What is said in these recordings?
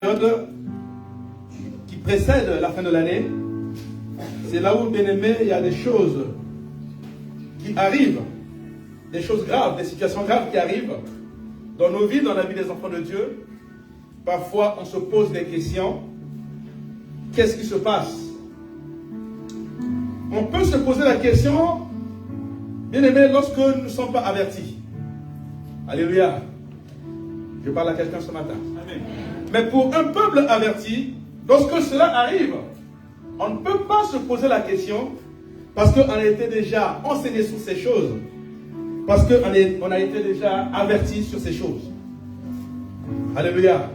période qui précède la fin de l'année, c'est là où, bien aimé, il y a des choses qui arrivent, des choses graves, des situations graves qui arrivent dans nos vies, dans la vie des enfants de Dieu. Parfois, on se pose des questions. Qu'est-ce qui se passe? On peut se poser la question, bien aimé, lorsque nous ne sommes pas avertis. Alléluia. Je parle à quelqu'un ce matin. Amen. Mais pour un peuple averti, lorsque cela arrive, on ne peut pas se poser la question parce qu'on a été déjà enseigné sur ces choses, parce qu'on a été déjà averti sur ces choses. Alléluia.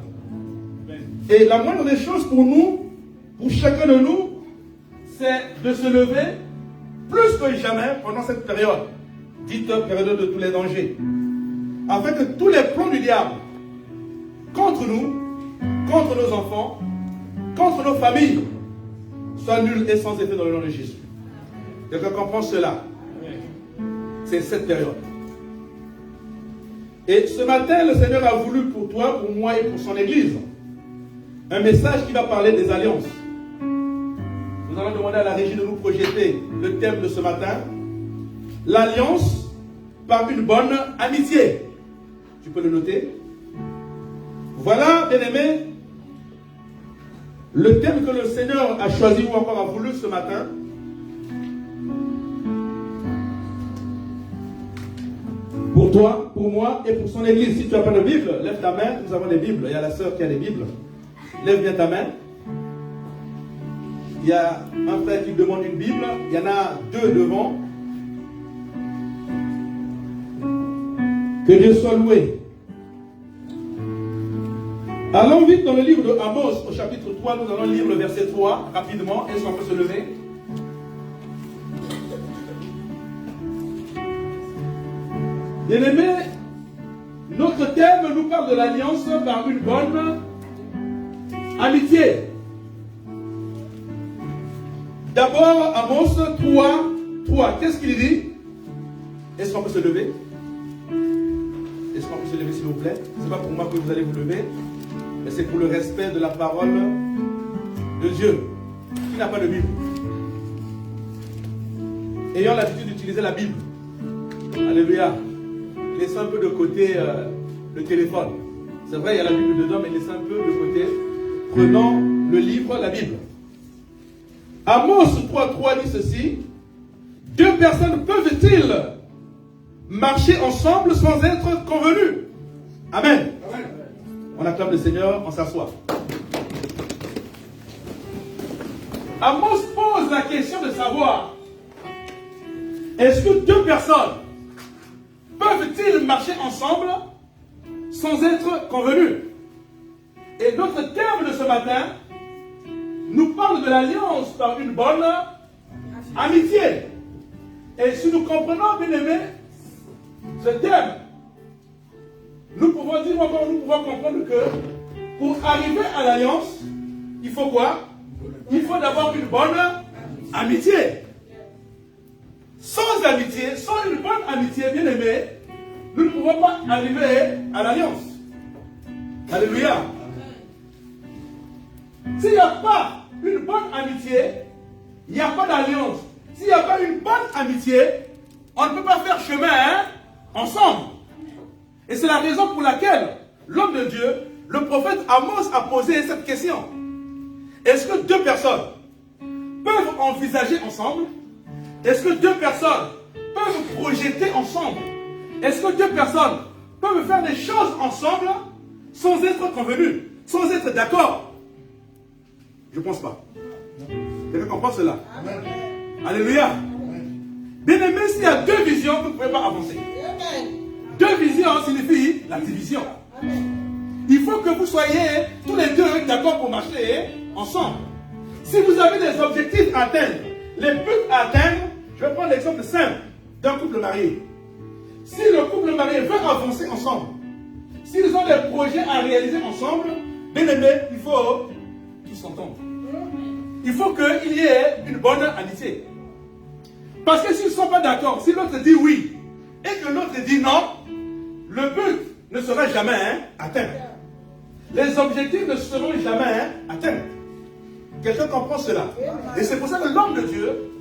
Et la moindre des choses pour nous, pour chacun de nous, c'est de se lever plus que jamais pendant cette période, dite période de tous les dangers, afin que tous les plans du diable contre nous, contre nos enfants, contre nos familles, soient nuls et sans effet dans le nom de Jésus. Quelqu'un comprend cela? C'est cette période. Et ce matin, le Seigneur a voulu pour toi, pour moi et pour son Église, un message qui va parler des alliances. Nous allons demander à la régie de nous projeter le thème de ce matin. L'alliance par une bonne amitié. Tu peux le noter? Voilà, bien-aimés, le thème que le Seigneur a choisi ou encore a voulu ce matin. Pour toi, pour moi et pour son Église. Si tu n'as pas de Bible, lève ta main. Nous avons des Bibles. Il y a la sœur qui a des Bibles. Lève bien ta main. Il y a un frère qui demande une Bible. Il y en a deux devant. Que Dieu soit loué. Allons vite dans le livre de Amos, au chapitre 3. Nous allons lire le verset 3 rapidement. Est-ce qu'on peut se lever? Bien-aimés, notre thème nous parle de l'alliance par une bonne amitié. D'abord, Amos 3. Qu'est-ce qu'il dit? Est-ce qu'on peut se lever? Est-ce qu'on peut se lever, s'il vous plaît? Ce n'est pas pour moi que vous allez vous lever, mais c'est pour le respect de la parole de Dieu. Qui n'a pas de Bible? Ayant l'habitude d'utiliser la Bible. Alléluia. Laissez un peu de côté le téléphone. C'est vrai, il y a la Bible dedans, mais laissez un peu de côté. Prenons le livre, la Bible. Amos 3.3 dit ceci. Deux personnes peuvent-ils marcher ensemble sans être convenus? Amen. Amen. On acclame le Seigneur, on s'assoit. Amos pose la question de savoir, est-ce que deux personnes peuvent-ils marcher ensemble sans être convenus? Et notre thème de ce matin nous parle de l'alliance par une bonne amitié. Et si nous comprenons, bien aimé, ce thème, nous pouvons dire encore, nous pouvons comprendre que pour arriver à l'alliance, il faut quoi? Il faut d'abord une bonne amitié. Sans amitié, sans une bonne amitié, bien aimé, nous ne pouvons pas arriver à l'alliance. Alléluia. S'il n'y a pas une bonne amitié, il n'y a pas d'alliance. S'il n'y a pas une bonne amitié, on ne peut pas faire chemin ensemble. Et c'est la raison pour laquelle l'homme de Dieu, le prophète Amos, a posé cette question. Est-ce que deux personnes peuvent envisager ensemble? Est-ce que deux personnes peuvent projeter ensemble? Est-ce que deux personnes peuvent faire des choses ensemble sans être convenues, sans être d'accord? Je ne pense pas. Quelqu'un comprend cela? Amen. Alléluia. Bien aimé, s'il y a deux visions, vous ne pouvez pas avancer. Amen. Deux visions signifie la division. Amen. Il faut que vous soyez tous les deux d'accord pour marcher ensemble. Si vous avez des objectifs à atteindre, les buts à atteindre, je vais prendre l'exemple simple d'un couple marié. Si le couple marié veut avancer ensemble, s'ils ont des projets à réaliser ensemble, bien aimé, il faut qu'ils s'entendent. Il faut qu'il y ait une bonne amitié. Parce que s'ils ne sont pas d'accord, si l'autre dit oui et que l'autre dit non, le but ne sera jamais atteint. les objectifs ne seront jamais atteints. Quelqu'un comprend cela? Et c'est pour ça que l'homme de Dieu,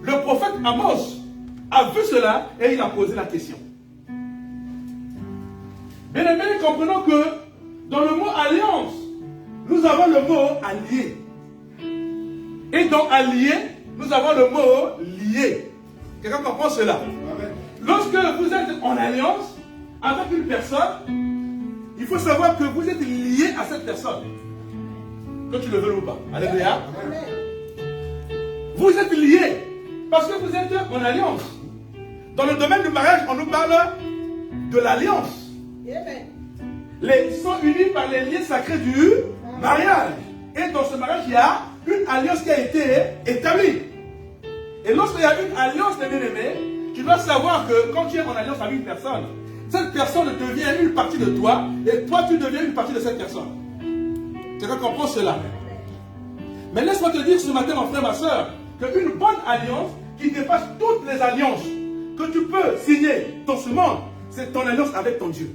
le prophète Amos, a vu cela et il a posé la question. Bien aimés, comprenons que dans le mot alliance, nous avons le mot allié. Et dans allié, nous avons le mot lié. Quelqu'un comprend cela? Amen. Lorsque vous êtes en alliance avec une personne, il faut savoir que vous êtes lié à cette personne. Que tu le veux ou pas. Alléluia. Vous êtes liés parce que vous êtes en alliance. Dans le domaine du mariage, on nous parle de l'alliance. Les sont unis par les liens sacrés du mariage. Et dans ce mariage, il y a une alliance qui a été établie. Et lorsqu'il y a une alliance de bien-aimés, tu dois savoir que quand tu es en alliance avec une personne, cette personne devient une partie de toi et toi tu deviens une partie de cette personne. Quelqu'un comprend cela? Mais laisse-moi te dire ce matin, mon frère, ma soeur, qu'une bonne alliance qui dépasse toutes les alliances que tu peux signer dans ce monde, c'est ton alliance avec ton Dieu.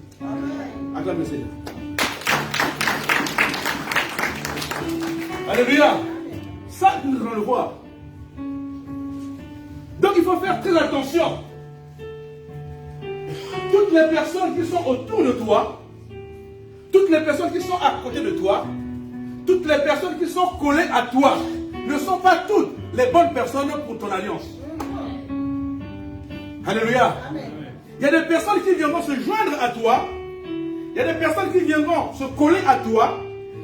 Acclame le Seigneur. Alléluia. Ça, nous allons le voir. Donc, il faut faire très attention. Toutes les personnes qui sont autour de toi, toutes les personnes qui sont à côté de toi, toutes les personnes qui sont collées à toi, ne sont pas toutes les bonnes personnes pour ton alliance. Alléluia. Il y a des personnes qui viendront se joindre à toi. Il y a des personnes qui viendront se coller à toi.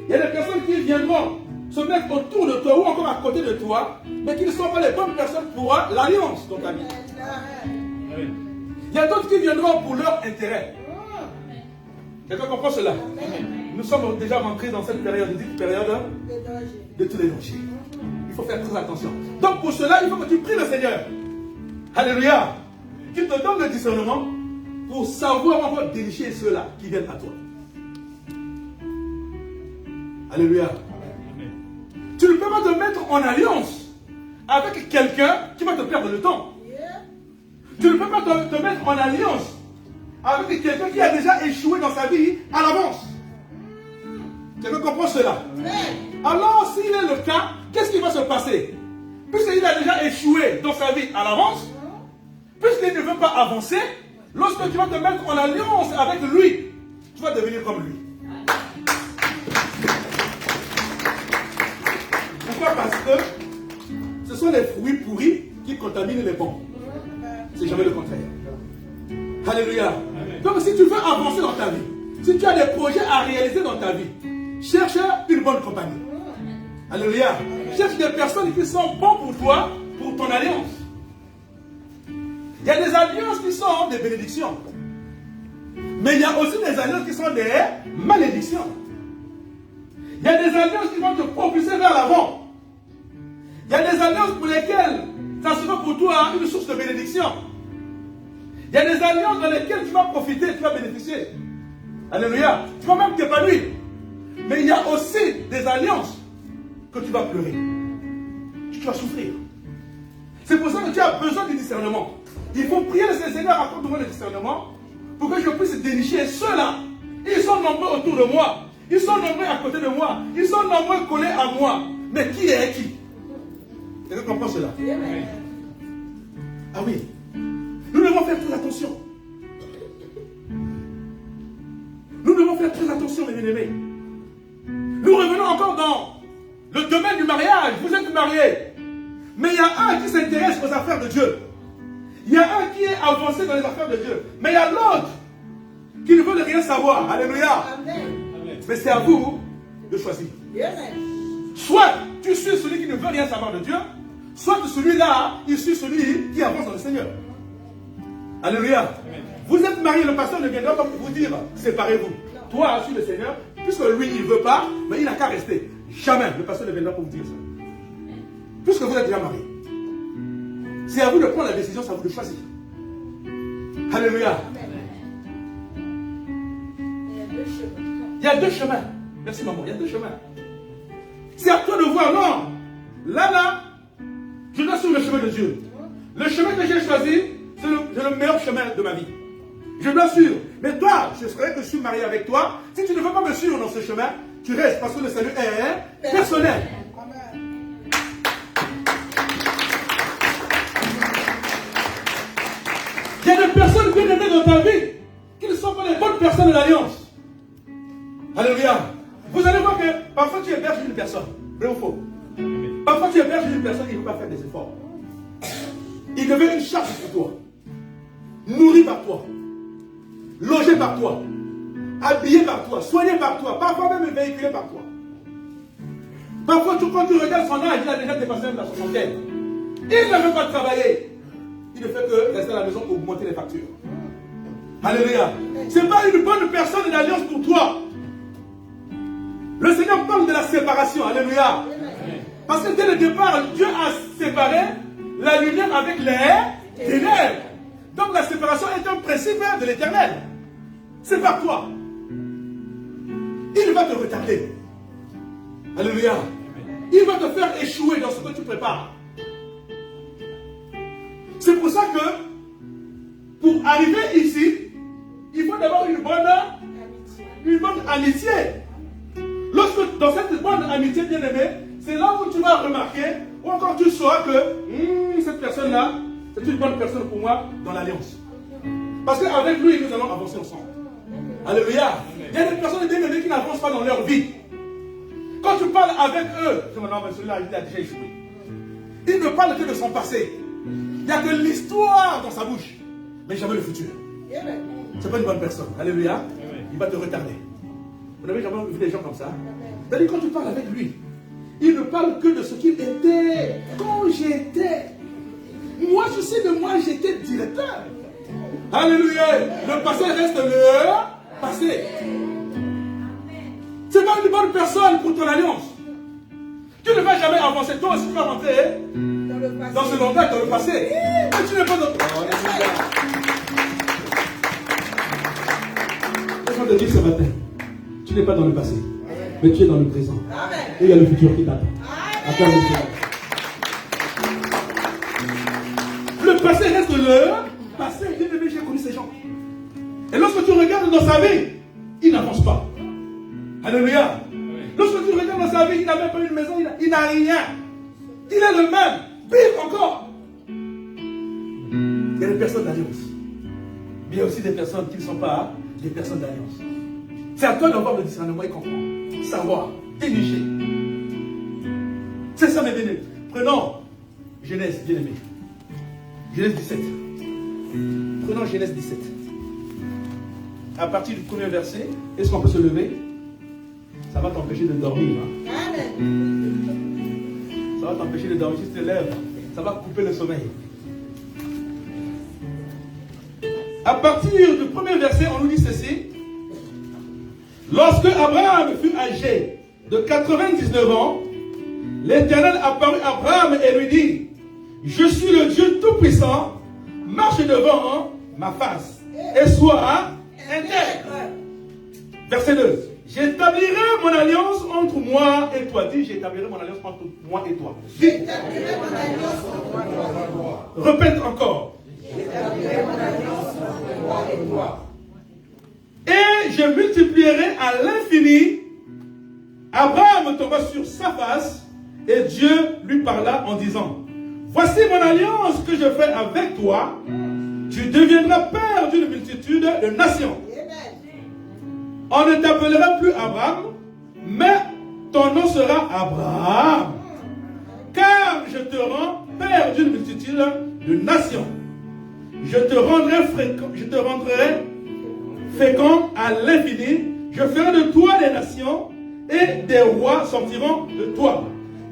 Il y a des personnes qui viendront se mettre autour de toi ou encore à côté de toi, mais qui ne sont pas les bonnes personnes pour l'alliance dans ta vie. Il y a d'autres qui viendront pour leur intérêt. Quelqu'un comprend cela? Nous sommes déjà rentrés dans cette période, dite période de tous les dangers. Il faut faire très attention. Donc pour cela, il faut que tu pries le Seigneur. Alléluia. Qu'il te donne le discernement pour savoir comment dénicher ceux-là qui viennent à toi. Alléluia. Tu ne peux pas te mettre en alliance avec quelqu'un qui va te perdre le temps. Tu ne peux pas te mettre en alliance avec quelqu'un qui a déjà échoué dans sa vie à l'avance. Quelqu'un comprend cela? Alors, s'il est le cas, qu'est-ce qui va se passer? Puisqu'il a déjà échoué dans sa vie à l'avance, puisqu'il ne veut pas avancer, lorsque tu vas te mettre en alliance avec lui, tu vas devenir comme lui. Pourquoi? Parce que ce sont les fruits pourris qui contaminent les bons. C'est jamais le contraire. Alléluia. Amen. Donc si tu veux avancer dans ta vie, si tu as des projets à réaliser dans ta vie, cherche une bonne compagnie. Alléluia. Cherche des personnes qui sont bonnes pour toi, pour ton alliance. Il y a des alliances qui sont des bénédictions. Mais il y a aussi des alliances qui sont des malédictions. Il y a des alliances qui vont te propulser vers l'avant. Il y a des alliances pour lesquelles ça sera pour toi une source de bénédiction. Il y a des alliances dans lesquelles tu vas profiter, tu vas bénéficier. Alléluia. Tu vas même t'épanouir. Mais il y a aussi des alliances que tu vas pleurer. Tu vas souffrir. C'est pour ça que tu as besoin du discernement. Il faut prier le Seigneur, accorde-moi le discernement pour que je puisse dénicher ceux-là. Ils sont nombreux autour de moi. Ils sont nombreux à côté de moi. Ils sont nombreux collés à moi. Mais qui est qui? Quelqu'un comprend cela? Ah oui. Nous devons faire très attention. Nous devons faire très attention, mes bien-aimés. Nous revenons encore dans le domaine du mariage. Vous êtes mariés. Mais il y a un qui s'intéresse aux affaires de Dieu. Il y a un qui est avancé dans les affaires de Dieu. Mais il y a l'autre qui ne veut rien savoir. Alléluia. Amen. Mais c'est à vous de choisir. Soit tu suis celui qui ne veut rien savoir de Dieu, soit celui-là, il suit celui qui avance dans le Seigneur. Alléluia. Amen. Vous êtes mariés, le pasteur ne viendra pas pour vous dire séparez-vous. Toi, suis le Seigneur, puisque lui, il ne veut pas, mais il n'a qu'à rester. Jamais le pasteur ne viendra pour vous dire ça. Puisque vous êtes déjà mariés. C'est à vous de prendre la décision, c'est à vous de choisir. Alléluia. Il y a deux chemins. Merci maman, il y a deux chemins. C'est à toi de voir, non. Là, je dois sur le chemin de Dieu. Le chemin que j'ai choisi, c'est le meilleur chemin de ma vie. Je dois suivre. Mais toi, je serais que je suis marié avec toi. Si tu ne veux pas me suivre dans ce chemin, tu restes parce que le salut est personnel. Il y a des personnes bien aimées dans ta vie qui ne sont pas les bonnes personnes de l'alliance. Alléluia. Vous allez voir que parfois tu héberges une personne. Vrai ou faux? Parfois tu héberges une personne qui ne veut pas faire des efforts. Il devient une charge pour toi. Nourri par toi. Logé par toi. Habillé par toi. Soigné par toi. Parfois même véhiculé par toi. Parfois quand tu regardes son âge, il a déjà dépassé même la soixantaine. Il ne veut pas travailler. Il ne fait que rester à la maison pour augmenter les factures. Alléluia. Ce n'est pas une bonne personne d'alliance pour toi. Le Seigneur parle de la séparation. Alléluia. Parce que dès le départ, Dieu a séparé la lumière avec les ténèbres. Donc la séparation est un principe de l'Éternel. Sépare-toi. Il va te retarder. Alléluia. Il va te faire échouer dans ce que tu prépares. C'est pour ça que pour arriver ici, il faut d'abord une bonne amitié. Lorsque dans cette bonne amitié bien aimée, c'est là où tu vas remarquer, ou encore tu sauras que cette personne-là, c'est une bonne personne pour moi dans l'alliance. Parce qu'avec lui, nous allons avancer ensemble. Alléluia. Il y a des personnes bien aimées qui n'avancent pas dans leur vie. Quand tu parles avec eux, je me dis, non, mais celui-là, il a déjà échoué. Il ne parle que de son passé. Il n'y a que l'histoire dans sa bouche, mais jamais le futur. C'est pas une bonne personne. Alléluia. Il va te retarder. Vous n'avez jamais vu des gens comme ça? C'est-à-dire, quand tu parles avec lui, il ne parle que de ce qu'il était. Quand j'étais. Moi, je sais de moi, j'étais directeur. Alléluia. Le passé reste le passé. C'est pas une bonne personne pour ton alliance. Tu ne vas jamais avancer. Toi aussi, tu vas rentrer dans ce langage, dans le passé. Mais tu n'es pas dans... Laisse-moi te dire ce matin, tu n'es pas dans le passé, mais tu es dans le présent. Et il y a le futur qui t'attend. Attends le Seigneur. Le passé reste le passé. Bien aimé, j'ai connu ces gens. Et lorsque tu regardes dans sa vie, il n'avance pas. Alléluia. Lorsque tu regardes dans sa vie, il n'a même pas une maison, il n'a rien. Il est le même. Pire encore. Il y a des personnes d'alliance. Mais il y a aussi des personnes qui ne sont pas des personnes d'alliance. C'est à toi d'avoir le discernement et comprendre. Savoir, dénicher. C'est ça mes bien-aimés. Prenons Genèse, bien-aimé. Genèse 17. Prenons Genèse 17. À partir du premier verset, est-ce qu'on peut se lever? Ça va t'empêcher de dormir. Ça va t'empêcher de dormir. Si tu te lèves, ça va couper le sommeil. À partir du premier verset, on nous dit ceci. Lorsque Abraham fut âgé de 99 ans, l'Éternel apparut à Abraham et lui dit, je suis le Dieu Tout-Puissant, marche devant ma face et sois intègre. Verset 2. J'établirai mon alliance entre moi et toi. Dis, j'établirai mon alliance entre moi et toi. J'établirai mon alliance entre moi et toi. Répète encore. J'établirai mon alliance entre moi et toi. Et je multiplierai à l'infini. Abraham tomba sur sa face et Dieu lui parla en disant, voici mon alliance que je fais avec toi. Tu deviendras père d'une multitude de nations. On ne t'appellera plus Abraham, mais ton nom sera Abraham. Car je te rends père d'une multitude de nations. Je te rendrai fécond à l'infini. Je ferai de toi des nations et des rois sortiront de toi.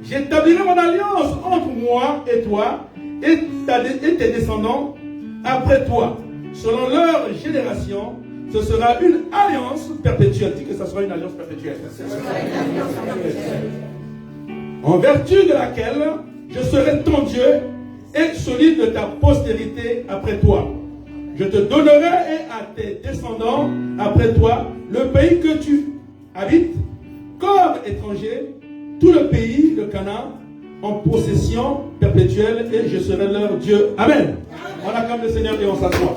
J'établirai mon alliance entre moi et toi et tes descendants après toi. Selon leur génération, ce sera une alliance perpétuelle. Dis que ce sera une alliance perpétuelle. En vertu de laquelle je serai ton Dieu et celui de ta postérité après toi. Je te donnerai et à tes descendants après toi le pays que tu habites comme étranger, tout le pays de Canaan en possession perpétuelle et je serai leur Dieu. Amen. On acclame le Seigneur et on s'assoit.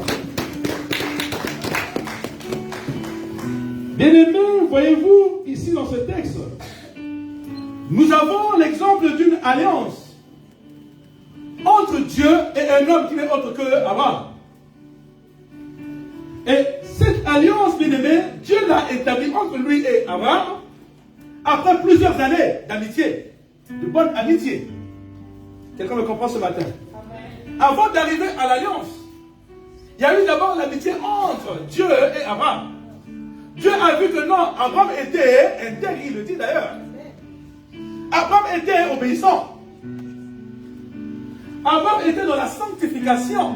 Bien-aimés, voyez-vous, ici dans ce texte, nous avons l'exemple d'une alliance entre Dieu et un homme qui n'est autre que Abraham. Et cette alliance, bien-aimés, Dieu l'a établie entre lui et Abraham après plusieurs années d'amitié, de bonne amitié. Quelqu'un me comprend ce matin? Avant d'arriver à l'alliance, il y a eu d'abord l'amitié entre Dieu et Abraham. Dieu a vu que non, Abraham était intègre, il le dit d'ailleurs. Abraham était obéissant. Abraham était dans la sanctification.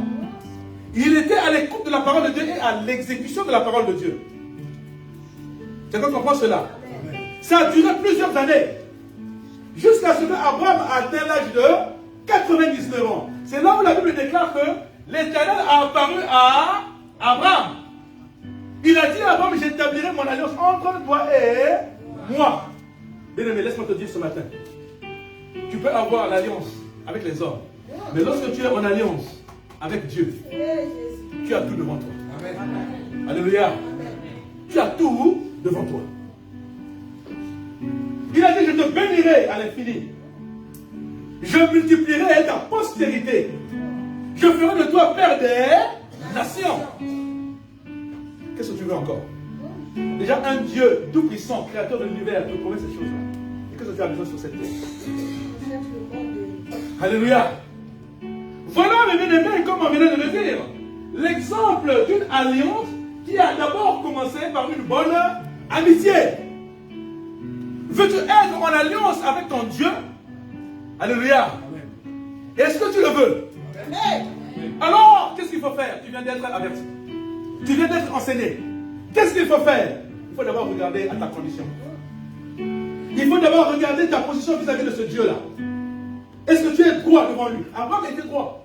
Il était à l'écoute de la parole de Dieu et à l'exécution de la parole de Dieu. Quelqu'un comprend cela? Ça a duré plusieurs années. Jusqu'à ce qu'Abraham a atteint l'âge de 99 ans. C'est là où la Bible déclare que l'Éternel a apparu à Abraham. Il a dit à Abraham, j'établirai mon alliance entre toi et moi. Bien-aimé, laisse-moi te dire ce matin. Tu peux avoir l'alliance avec les hommes. Mais lorsque tu es en alliance avec Dieu, tu as tout devant toi. Amen. Alléluia. Tu as tout devant toi. Il a dit, je te bénirai à l'infini. Je multiplierai ta postérité. Je ferai de toi père des nations. Qu'est-ce que tu veux encore? Déjà, un Dieu tout-puissant, créateur de l'univers, te promet ces choses-là. Qu'est-ce que tu as besoin sur cette terre? Alléluia. Voilà, mes bien-aimés, comme on vient de le dire, l'exemple d'une alliance qui a d'abord commencé par une bonne amitié. Veux-tu être en alliance avec ton Dieu? Alléluia. Est-ce que tu le veux? Alors, qu'est-ce qu'il faut faire? Tu viens d'être averti. Tu viens d'être enseigné. Qu'est-ce qu'il faut faire? Il faut d'abord regarder à ta condition. Il faut d'abord regarder ta position vis-à-vis de ce Dieu-là. Est-ce que tu es droit devant lui? Abraham était droit.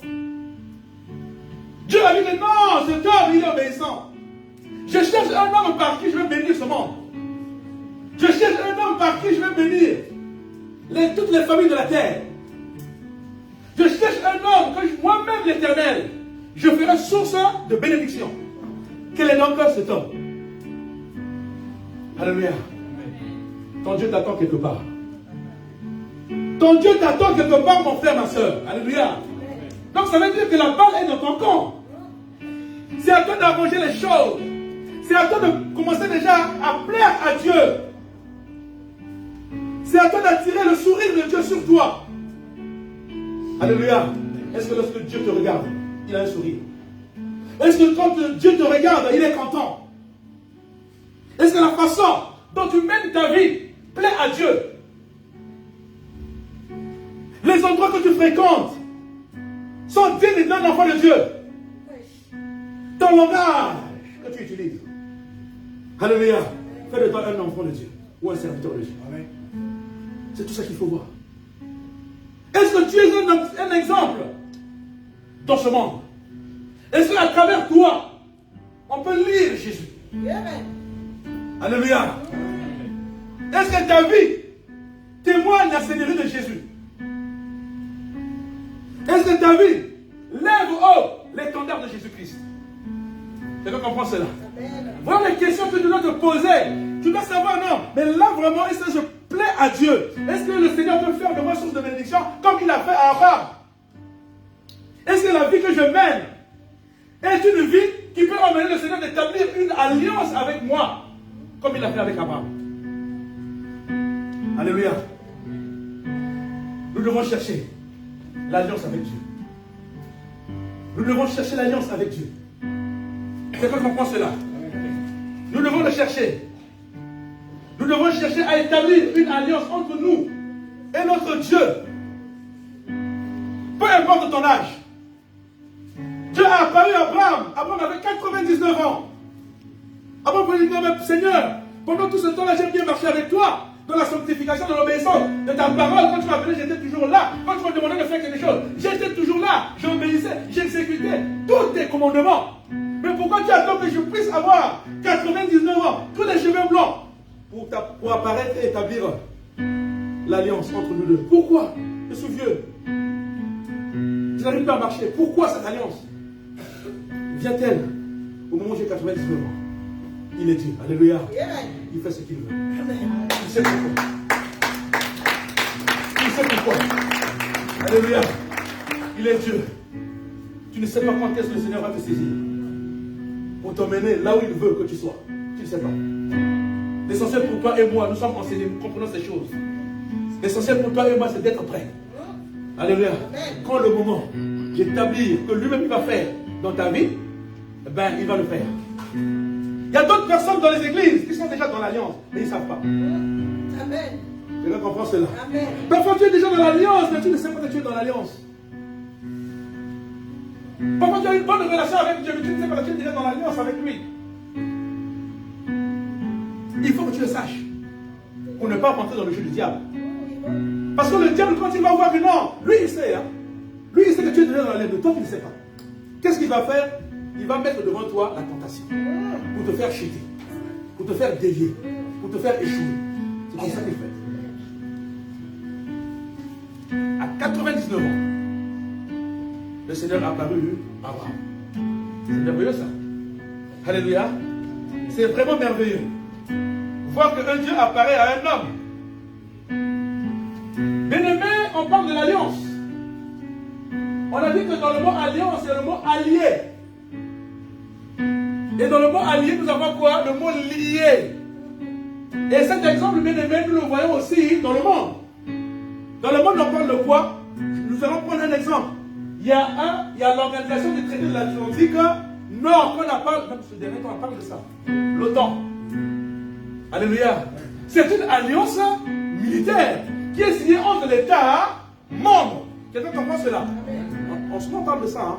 Dieu a dit que non, cet homme, il est obéissant. Je cherche un homme par qui je vais bénir ce monde. Je cherche un homme par qui je vais bénir toutes les familles de la terre. Je cherche un homme que moi-même, l'Éternel, je ferai source de bénédiction. Quel est donc cet homme? Alléluia. Ton Dieu t'attend quelque part. Ton Dieu t'attend quelque part, mon frère, ma soeur. Alléluia. Donc ça veut dire que la balle est dans ton camp. C'est à toi d'arranger les choses. C'est à toi de commencer déjà à plaire à Dieu. C'est à toi d'attirer le sourire de Dieu sur toi. Alléluia. Est-ce que lorsque Dieu te regarde, il a un sourire? Est-ce que quand Dieu te regarde, il est content? Est-ce que la façon dont tu mènes ta vie plaît à Dieu? Les endroits que tu fréquentes sont dignes d'un enfant de Dieu. Ton langage que tu utilises. Alléluia. Fais de toi un enfant de Dieu ou un serviteur de Dieu. Amen. C'est tout ça qu'il faut voir. Est-ce que tu es un exemple dans ce monde? Est-ce qu'à travers toi, on peut lire Jésus? Amen. Alléluia. Est-ce que ta vie témoigne la Seigneurie de Jésus? Est-ce que ta vie lève haut l'étendard de Jésus-Christ? Quelqu'un comprend cela? Voilà les questions que tu dois te poser. Tu dois savoir, non, mais là vraiment, est-ce que je plais à Dieu? Est-ce que le Seigneur peut faire de moi source de bénédiction comme il a fait à Abraham? Est-ce que la vie que je mène est une vie qui peut emmener le Seigneur d'établir une alliance avec moi comme il a fait avec Abraham? Alléluia. Nous devons chercher l'alliance avec Dieu. Nous devons chercher l'alliance avec Dieu. Quelqu'un comprend cela? Nous devons le chercher. Nous devons chercher à établir une alliance entre nous et notre Dieu. Peu importe ton âge. Dieu a apparu à Abraham. Abraham avait 99 ans. Abraham pouvait dire, mais Seigneur, pendant tout ce temps-là, j'ai bien marché avec toi. Dans la sanctification, dans l'obéissance de ta parole. Quand tu m'appelais, j'étais toujours là. Quand tu me demandais de faire quelque chose, j'étais toujours là. J'obéissais, j'exécutais tous tes commandements. Mais pourquoi tu attends que je puisse avoir 99 ans, tous les cheveux blancs, pour apparaître et établir l'alliance entre nous deux? Pourquoi? Je suis vieux. Je n'arrive pas à marcher. Pourquoi cette alliance vient-elle au moment où j'ai 99 ans? Il est Dieu. Alléluia. Amen. Il fait ce qu'il veut. Amen. Il sait pourquoi. Il sait pourquoi. Alléluia. Il est Dieu. Tu ne sais pas quand est-ce que le Seigneur va te saisir pour t'emmener là où il veut que tu sois. Tu ne sais pas. L'essentiel pour toi et moi, nous sommes enseignés, nous comprenons ces choses. L'essentiel pour toi et moi, c'est d'être prêt. Alléluia. Quand le moment d'établir que lui-même va faire dans ta vie, eh ben, il va le faire. Il y a d'autres personnes dans les églises qui sont déjà dans l'alliance, mais ils ne savent pas. Amen. Quelqu'un comprend cela? Amen. Parfois tu es déjà dans l'alliance, mais tu ne sais pas que tu es dans l'alliance. Parfois tu as une bonne relation avec Dieu, mais tu ne sais pas que tu es déjà dans l'alliance avec lui. Il faut que tu le saches. Pour ne pas rentrer dans le jeu du diable. Parce que le diable, quand il va voir que non, lui il sait. Hein? Lui il sait que tu es déjà dans l'alliance, mais toi tu ne sais pas. Qu'est-ce qu'il va faire? Il va mettre devant toi la tentation. Pour te faire chuter. Pour te faire dévier. Pour te faire échouer. C'est comme ça qu'il fait. À 99 ans, le Seigneur a apparu à Abraham. C'est merveilleux ça. Alléluia. C'est vraiment merveilleux. Voir qu'un Dieu apparaît à un homme. Bien-aimé, on parle de l'alliance. On a dit que dans le mot alliance, il y a le mot allié. Et dans le mot allié, nous avons quoi? Le mot lié. Et cet exemple, bien-aimé, nous le voyons aussi dans le monde. Dans le monde, on parle de quoi? Nous allons prendre un exemple. Il y a l'organisation du traité de l'Atlantique Nord, qu'on appelle, même ce dernier temps, on parle de ça. L'OTAN. Alléluia. C'est une alliance militaire qui est signée entre les États membres. Quelqu'un comprend cela? En ce moment, on parle de ça. Hein?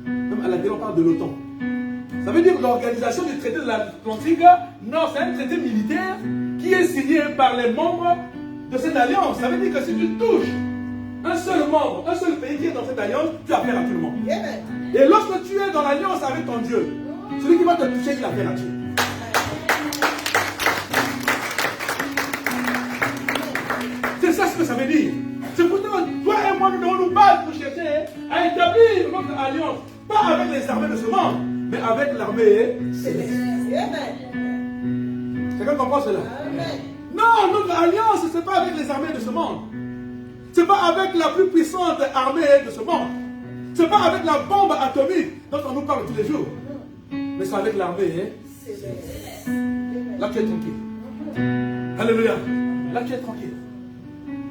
Même à la télé, on parle de l'OTAN. Ça veut dire l'organisation du traité de l'Atlantique Nord, c'est un traité militaire qui est signé par les membres de cette alliance. Ça veut dire que si tu touches un seul membre, un seul pays qui est dans cette alliance, tu as affaire à tout le monde. Et lorsque tu es dans l'alliance avec ton Dieu, celui qui va te toucher, il a affaire à Dieu. C'est ça ce que ça veut dire. C'est pourquoi toi et moi, nous devons nous battre pour chercher à établir notre alliance. Pas avec les armées de ce monde, mais avec l'armée céleste. Quelqu'un comprend cela? Non, notre alliance, ce n'est pas avec les armées de ce monde. Ce n'est pas avec la plus puissante armée de ce monde. Ce n'est pas avec la bombe atomique dont on nous parle tous les jours. Mais c'est avec l'armée céleste. Là, tu es tranquille. Alléluia. Là, tu es tranquille.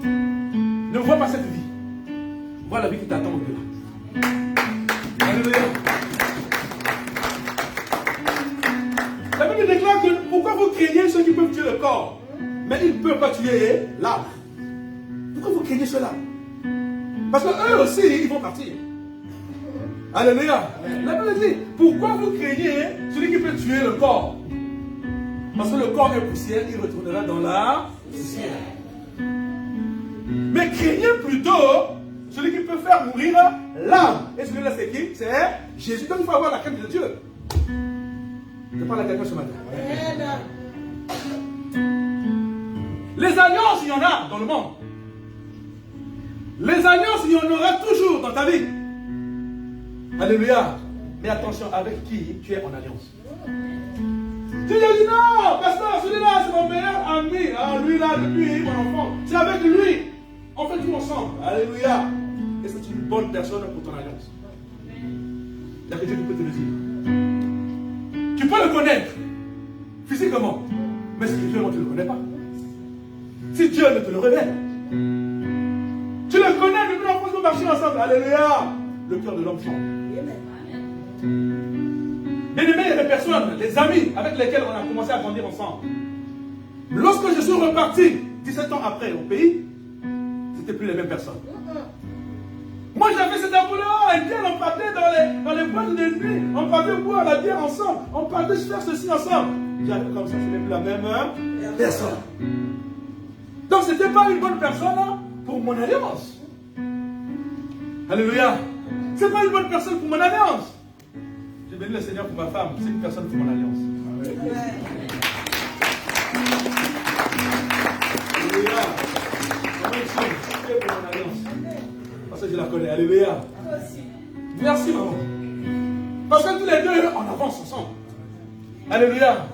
Ne vois pas cette vie. Vois la vie qui t'attend au-delà. Alléluia. La Bible déclare que pourquoi vous craignez ceux qui peuvent tuer le corps, mais ils ne peuvent pas tuer l'âme. Pourquoi vous craignez cela? Parce qu'eux aussi, ils vont partir. Alléluia. La Bible dit, pourquoi vous craignez celui qui peut tuer le corps? Parce que le corps est poussière, il retournera dans la poussière. Mais craignez plutôt celui qui peut faire mourir l'âme. Et celui-là, c'est qui? C'est Jésus. Donc il faut avoir la crainte de Dieu. Je parle à quelqu'un ce matin. Les alliances, il y en a dans le monde. Les alliances, il y en aura toujours dans ta vie. Alléluia. Mais attention, avec qui tu es en alliance? Tu lui as dit non, pasteur, celui-là, c'est mon meilleur ami. Ah, lui là, depuis mon enfant. C'est avec lui. On fait tout ensemble. Alléluia. Et c'est une bonne personne pour ton alliance. Il y a que Dieu qui peut te le dire. Tu peux le connaître physiquement, mais spirituellement, tu ne le connais pas. Si Dieu ne te le révèle, tu le connais depuis l'enfance, nous marchons ensemble. Alléluia. Le cœur de l'homme change. Bien-aimés, il y a des personnes, des amis avec lesquels on a commencé à grandir ensemble. Lorsque je suis reparti 17 ans après au pays, c'était plus les mêmes personnes. Moi j'avais cet amour-là, et bien on partait dans les boîtes de nuit, on partait boire la bière ensemble, on partait faire ceci ensemble. J'arrive comme ça, ce n'est plus la même personne. Donc ce n'était pas une bonne personne pour mon alliance. Alléluia. Ce n'est pas une bonne personne pour mon alliance. J'ai béni le Seigneur pour ma femme, c'est une personne pour mon alliance. Alléluia. Pour mon alliance. Parce que je la connais. Alléluia. Merci maman. Parce que tous les deux, on avance ensemble. Alléluia.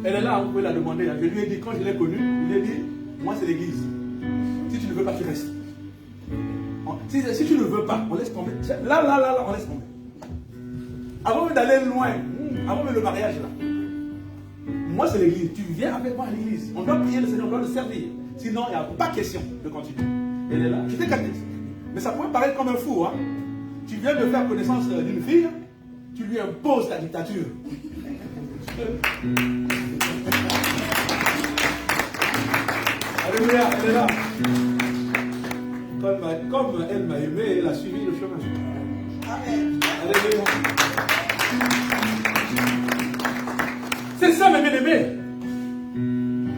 Elle est là, vous pouvez la demander. Je lui ai dit, quand je l'ai connue, je lui ai dit, moi c'est l'église. Si tu ne veux pas, tu restes. Si tu ne veux pas, on laisse tomber. Là, on laisse tomber. Avant d'aller loin, avant le mariage là. Moi c'est l'église. Tu viens avec moi à l'église. On doit prier le Seigneur, on doit le servir. Sinon, il n'y a pas question de continuer. Elle est là. J'étais catholique. Mais ça pourrait paraître comme un fou. Hein? Tu viens de faire connaissance d'une fille, tu lui imposes ta dictature. Alléluia, elle est là. Comme elle m'a aimé, elle a suivi le chemin. Amen. Alléluia. C'est ça, mes bien-aimés.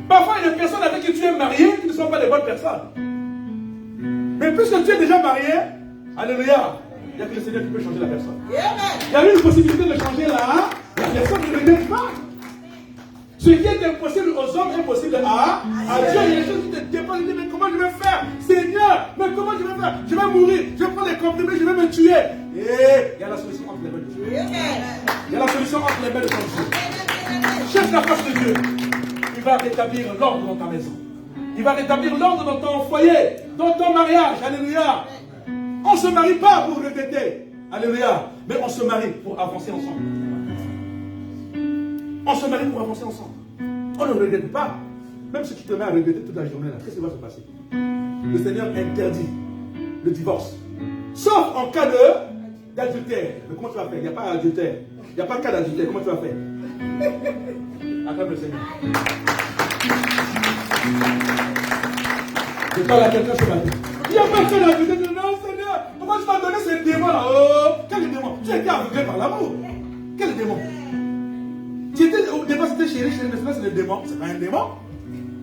Parfois, il y a des personnes avec qui tu es marié qui ne sont pas des bonnes personnes. Mais puisque tu es déjà marié, alléluia, il n'y a que le Seigneur qui peut changer la personne. Il y a eu une possibilité de changer la personne ne regrette pas. Ce qui est impossible aux hommes est possible à Dieu. Il y a des choses qui te dépassent. Mais comment je vais faire? Seigneur, mais comment je vais faire? Je vais mourir, je vais prendre des comprimés, je vais me tuer. Et il y a la solution entre les mains de Dieu. Il y a la solution entre les mains de ton Dieu. Cherche la face de Dieu. Il va rétablir l'ordre dans ta maison. Il va rétablir l'ordre dans ton foyer, dans ton mariage. Alléluia. On ne se marie pas pour regretter. Alléluia. Mais on se marie pour avancer ensemble. On se marie pour avancer ensemble. On ne regrette pas. Même si tu te mets à regretter toute la journée, là, qu'est-ce qui va se passer? Le Seigneur interdit le divorce. Sauf en cas d'adultère. Mais comment tu vas faire? Il n'y a pas d'adultère. Il n'y a pas de cas d'adultère. Comment tu vas faire? Acclame le Seigneur. Je parle à quelqu'un ce matin. Il n'y a pas de cas d'adultère. Non, Seigneur. Pourquoi tu m'as donné ce démon là? Oh, quel démon? Tu as été aveuglé par l'amour. Quel démon? Au départ, c'était chéri, mais maintenant c'est le démon. C'est pas un démon.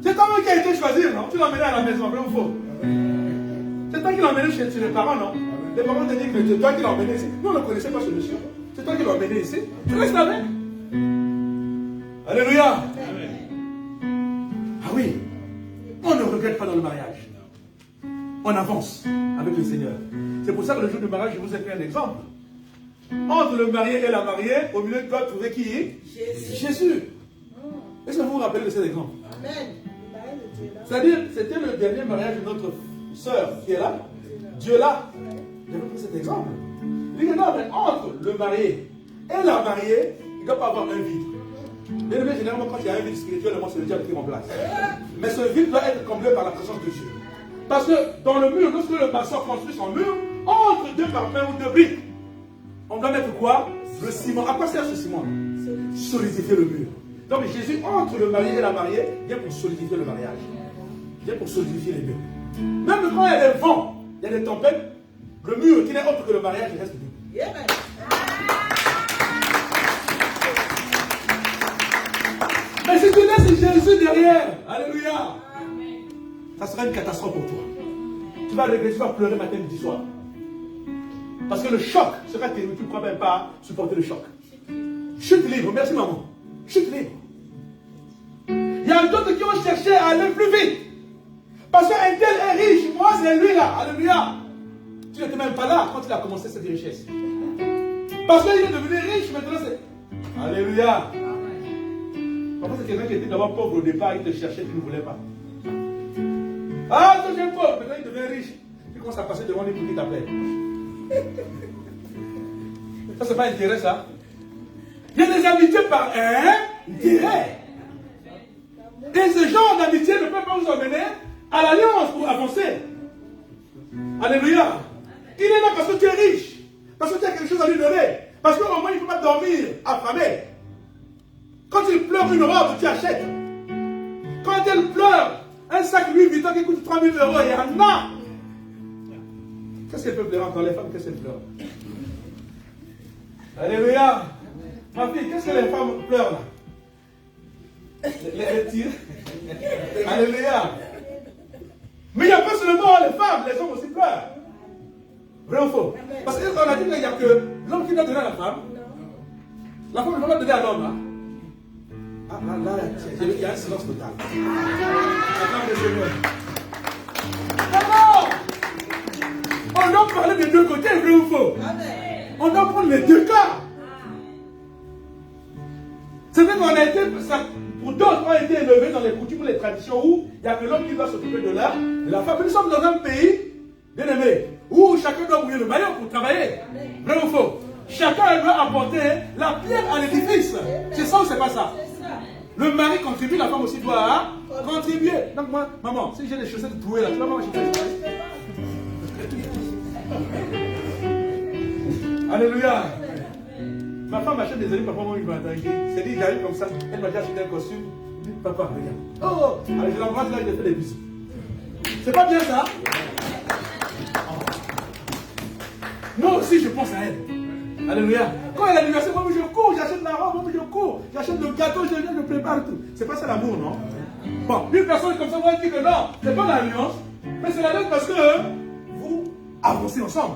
C'est toi qui a été choisi, non? Tu l'as emmené à la maison, vrai ou faux? C'est toi qui l'as emmené chez les parents, non? Les parents te disent que c'est toi qui l'as emmené ici. Nous, on ne connaissait pas ce monsieur. C'est toi qui l'as emmené ici. Tu restes avec. Alléluia. Ah oui. On ne regrette pas dans le mariage. On avance avec le Seigneur. C'est pour ça que le jour du mariage, je vous ai fait un exemple. Entre le marié et la mariée, au milieu, tu dois trouver qui est Jésus. Est-ce que vous vous rappelez de cet exemple? Amen. C'est-à-dire, c'était le dernier mariage de notre sœur qui est là. Dieu là. J'avais pris cet exemple. Il dit que non, mais entre le marié et la mariée, il ne doit pas avoir un vide. Mais généralement, quand il y a un vide spirituellement, c'est le diable qui remplace. Mais ce vide doit être comblé par la présence de Dieu. Parce que dans le mur, lorsque le maçon construit son mur, entre deux parpaings ou deux briques, on doit mettre quoi? Le ciment. À quoi sert ce ciment? Solidifier le mur. Donc Jésus, entre le marié et la mariée, vient pour solidifier le mariage. Vient pour solidifier les murs. Même quand il y a des vents, il y a des tempêtes, le mur qui n'est autre que le mariage, il reste debout. Mais si tu laisses Jésus derrière, alléluia, ça sera une catastrophe pour toi. Tu vas regretter, tu vas pleurer matin, midi, soir. Parce que le choc sera terrible, tu ne pourras même pas supporter le choc. Chute libre, merci maman. Chute libre. Il y a d'autres qui ont cherché à aller plus vite. Parce qu'un tel est riche, moi c'est lui là, alléluia. Tu n'étais même pas là quand il a commencé cette richesse. Parce qu'il est devenu riche, maintenant c'est... Alléluia. Parfois c'est quelqu'un qui était d'abord pauvre au départ, il te cherchait, tu ne voulais pas. Ah, toi tu es pauvre, maintenant il devient riche. Tu commences à passer devant lui pour qu'il t'appelle. Ça, c'est pas intérêt, ça. Il y a des amitiés par intérêt. Et ce genre d'amitié ne peut pas vous emmener à l'alliance pour avancer. Alléluia. Il est là parce que tu es riche. Parce que tu as quelque chose à lui donner. Parce qu'au moins il ne peut pas dormir affamé. Quand il pleure une robe, tu achètes. Quand elle pleure, un sac Louis Vuitton qui coûte 3 000 €, il y en a. Qu'est-ce qu'elle peut pleurer encore? Les femmes, qu'est-ce qu'elles pleurent? Alléluia. Ma fille, qu'est-ce que les femmes pleurent là? Les tirs. Alléluia. Mais il n'y a pas seulement les femmes, les hommes aussi pleurent. Vrai ou faux? Parce qu'on a dit qu'il n'y a que l'homme qui doit donner à la femme. La femme ne peut pas donner à l'homme. Hein? Ah, là, il y a un silence total. Attends, le Seigneur. Non! On doit parler des deux côtés, vrai ou faux? On doit prendre les deux cas. C'est vrai qu'on a été, pour d'autres, on a été élevés dans les coutumes, les traditions où il n'y a que l'homme qui doit s'occuper de la femme. Nous sommes dans un pays, bien aimé, où chacun doit mouiller le maillot pour travailler. Vrai ou faux? Chacun doit apporter la pierre à l'édifice. C'est ça ou c'est pas ça? Le mari contribue, la femme aussi doit contribuer. Donc moi, maman, si j'ai des chaussettes trouées là, tu vas m'acheter ça. Alléluia. Ma femme achète des habits, papa, moi, il m'a attaqué. C'est dit, j'arrive comme ça, elle m'a déjà acheté un costume. Je dis, papa, regarde. Oh, allez, je l'embrasse là, je lui fais des bisous. C'est pas bien ça? Moi aussi, je pense à elle. Alléluia. Quand elle a l'anniversaire, moi, je cours, j'achète la robe, moi, je cours, j'achète le gâteau, je prépare tout. C'est pas ça l'amour, non? Bon, une personne comme ça, moi, dit que non, c'est pas l'alliance, mais c'est l'alliance parce que vous avancez ensemble.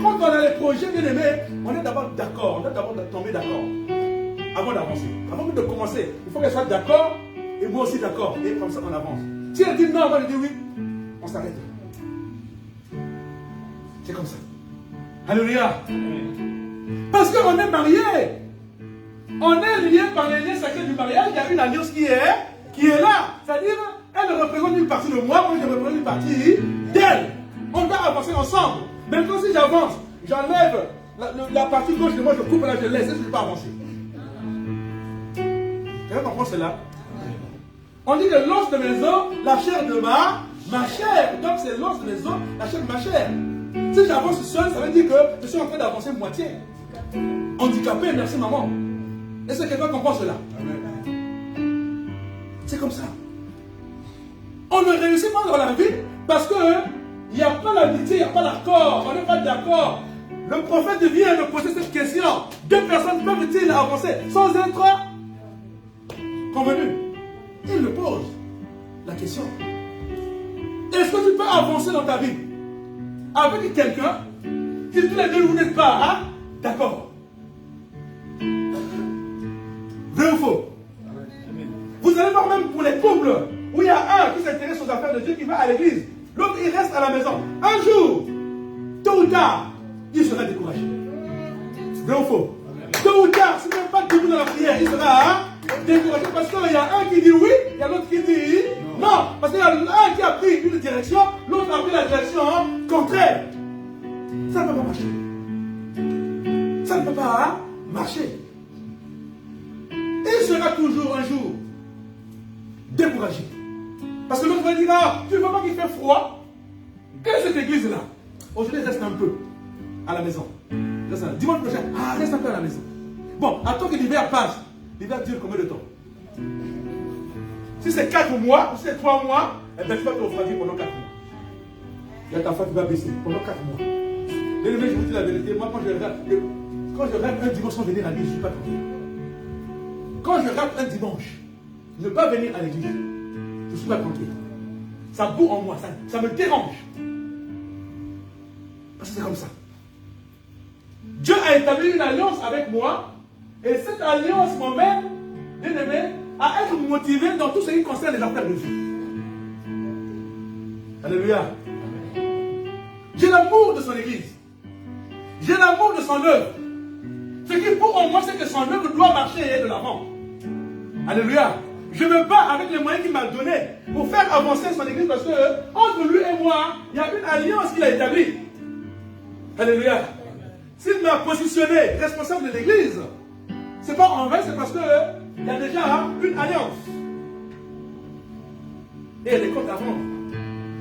Quand on a les projets bien aimés, on est d'abord d'accord, on doit d'abord tomber d'accord. Avant d'avancer. Avant de commencer, il faut qu'elle soit d'accord et moi aussi d'accord. Et comme ça, on avance. Si elle dit non, moi je dis oui, on s'arrête. C'est comme ça. Alléluia. Parce qu'on est mariés. On est liés par les liens sacrés du mariage. Il y a une alliance qui est là. C'est-à-dire, elle représente une partie de moi, moi je représente une partie d'elle. On doit avancer ensemble. Maintenant, si j'avance, j'enlève la partie gauche de moi, je coupe là, je laisse, je ne peux pas avancer. Quelqu'un comprend cela? On dit que l'os de mes os, la chair de ma chair. Donc c'est l'os de mes os, la chair de ma chair. Si j'avance seul, ça veut dire que je suis en train d'avancer moitié. Handicapé, merci maman. Est-ce que quelqu'un comprend cela? C'est comme ça. On ne réussit pas dans la vie parce que il n'y a pas l'amitié, il n'y a pas l'accord, on n'est pas d'accord. Le prophète vient de poser cette question. Deux personnes peuvent-ils avancer sans être convenus? Il le pose, la question. Est-ce que tu peux avancer dans ta vie avec quelqu'un si tous les deux vous n'êtes pas d'accord? Vrai ou faux? Vous allez voir même pour les couples où il y a un qui s'intéresse aux affaires de Dieu qui va à l'église. L'autre, il reste à la maison. Un jour, tôt ou tard, il sera découragé. Vrai ou faux? Tôt ou tard, s'il n'est pas debout dans la prière, il sera découragé parce qu'il y a un qui dit oui, il y a l'autre qui dit non. Parce qu'il y a un qui a pris une direction, l'autre a pris la direction contraire. Ça ne peut pas marcher. Ça ne peut pas marcher. Il sera toujours un jour découragé. Parce que l'autre va dire, tu ne vois pas qu'il fait froid? Quelle est cette église-là? Aujourd'hui, reste un peu à la maison. Dimanche prochain, reste un peu à la maison. Bon, attends que l'hiver passe. L'hiver dure combien de temps? Si c'est 4 mois, ou si c'est 3 mois, eh bien, tu vas te refroidir pendant 4 mois. Il y a ta femme qui va baisser pendant 4 mois. Et le mec, je vous dis la vérité, moi, quand je rate un dimanche sans venir à l'église, je ne suis pas tranquille. Quand je rate un dimanche, ne pas venir à l'église, je ne suis pas tranquille. Ça boue en moi, ça me dérange. Parce que c'est comme ça. Dieu a établi une alliance avec moi, et cette alliance m'emmène, bien aimé, à être motivé dans tout ce qui concerne les affaires de Dieu. Alléluia. J'ai l'amour de son église. J'ai l'amour de son œuvre. Ce qui pour en moi, c'est que son œuvre doit marcher et être de l'avant. Alléluia. Je me bats avec les moyens qu'il m'a donnés pour faire avancer son église parce que entre lui et moi, il y a une alliance qu'il a établie. Alléluia. S'il m'a positionné responsable de l'église, c'est pas en vain, c'est parce qu'il y a déjà une alliance. Et il y a des comptes à rendre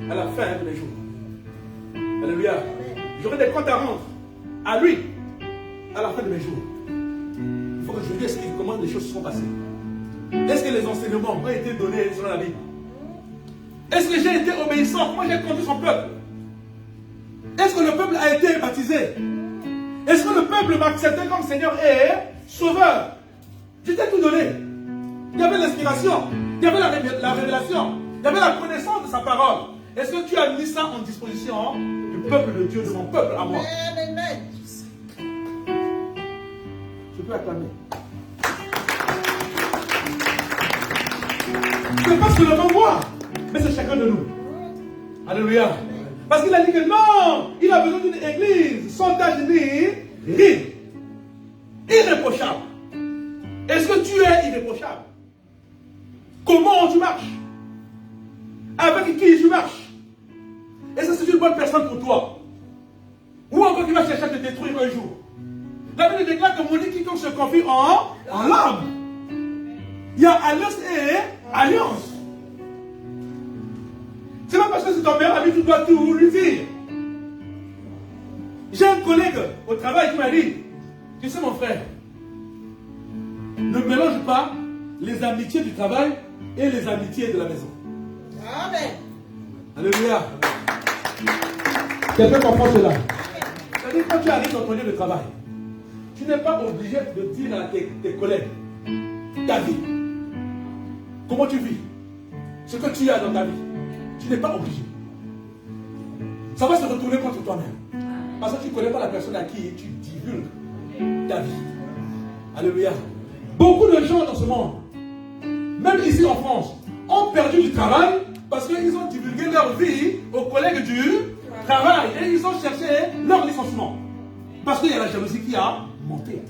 à la fin de mes jours. Alléluia. J'aurai des comptes à rendre à lui à la fin de mes jours. Il faut que je lui explique comment les choses se sont passées. Est-ce que les enseignements ont été donnés selon la Bible? Est-ce que j'ai été obéissant? Comment j'ai conduit son peuple? Est-ce que le peuple a été baptisé? Est-ce que le peuple m'a accepté comme Seigneur et Sauveur? J'étais tout donné. Il y avait l'inspiration, il y avait la révélation, il y avait la connaissance de sa parole. Est-ce que tu as mis ça en disposition du peuple de Dieu, de mon peuple à moi? Je peux acclamer. Ce n'est pas seulement moi, mais c'est chacun de nous. Alléluia. Parce qu'il a dit que non, il a besoin d'une église sans tache ni ride, irréprochable. Est-ce que tu es irréprochable? Comment tu marches? Avec qui tu marches? Est-ce que c'est une bonne personne pour toi? Ou encore qui va chercher à te détruire un jour? La Bible déclare que maudit quiconque se confie en l'âme. Il y a alliance et alliance. C'est pas parce que c'est ton meilleur ami que tu dois tout lui dire. J'ai un collègue au travail qui m'a dit, tu sais mon frère, ne mélange pas les amitiés du travail et les amitiés de la maison. Amen. Alléluia. Quelqu'un comprend cela? C'est-à-dire quand tu arrives dans ton lieu de travail, tu n'es pas obligé de dire à tes collègues ta vie. Comment tu vis? Ce que tu as dans ta vie. Tu n'es pas obligé. Ça va se retourner contre toi-même. Parce que tu ne connais pas la personne à qui tu divulgues ta vie. Alléluia. Beaucoup de gens dans ce monde, même ici en France, ont perdu du travail parce qu'ils ont divulgué leur vie aux collègues du travail. Et ils ont cherché leur licenciement. Parce qu'il y a la jalousie qui a monté.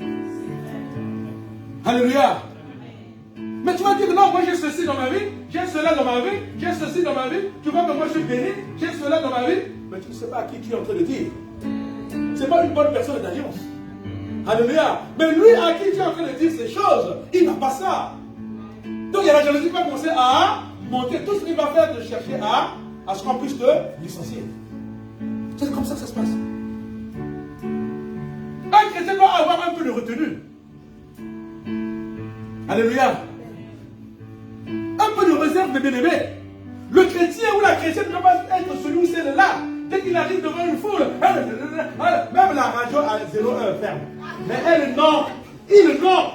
Alléluia. Mais tu vas dire, non, moi j'ai ceci dans ma vie, j'ai cela dans ma vie, j'ai ceci dans ma vie, tu vois que moi je suis béni, j'ai cela dans ma vie, mais tu ne sais pas à qui tu es en train de dire. Ce n'est pas une bonne personne d'alliance. Alléluia. Mais lui à qui tu es en train de dire ces choses, il n'a pas ça. Donc il y a la jalousie qui va commencer à monter. Tout ce qu'il va faire de chercher à ce qu'on puisse te licencier. C'est comme ça que ça se passe. Un chrétien doit avoir un peu de retenue. Alléluia. Un peu de réserve, mes bien-aimés. Le chrétien ou la chrétienne ne doit pas être celui ou celle-là. Dès qu'il arrive devant une foule, même la radio à 0,1 ferme. Mais elle, non. Il, non.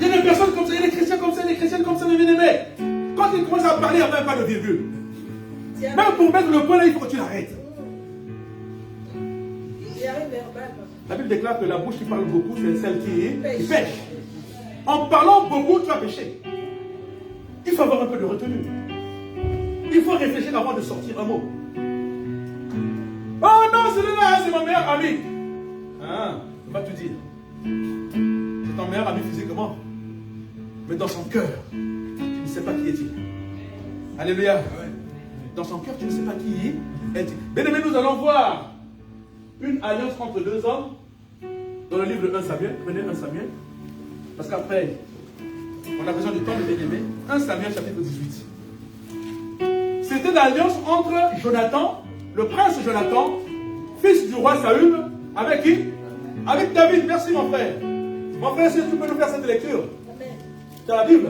Il y a des personnes comme ça, il y a des chrétiens comme ça, il y a des chrétiennes comme ça, mes bien-aimés. Quand ils commencent à parler, il n'y a même pas de virgule. Même pour mettre le point là, il faut que tu l'arrêtes. La Bible déclare que la bouche qui parle beaucoup, c'est celle qui pêche. En parlant beaucoup, tu vas pécher. Il faut avoir un peu de retenue. Il faut réfléchir avant de sortir un mot. Oh non, celui-là, c'est mon meilleur ami. Ah, il va te dire. C'est ton meilleur ami physiquement. Mais dans son cœur, tu ne sais pas qui est-il. Alléluia. Dans son cœur, tu ne sais pas qui est-il. Bien aimé, nous allons voir une alliance entre deux hommes dans le livre de 1 Samuel. Prenez 1 Samuel. Parce qu'après, on a besoin du temps de bien-aimé. 1 Samuel chapitre 18. C'était l'alliance entre Jonathan, le prince Jonathan, fils du roi Saül, avec qui? Avec David. Merci mon frère. Mon frère, si tu peux nous faire cette lecture. Tu as la Bible?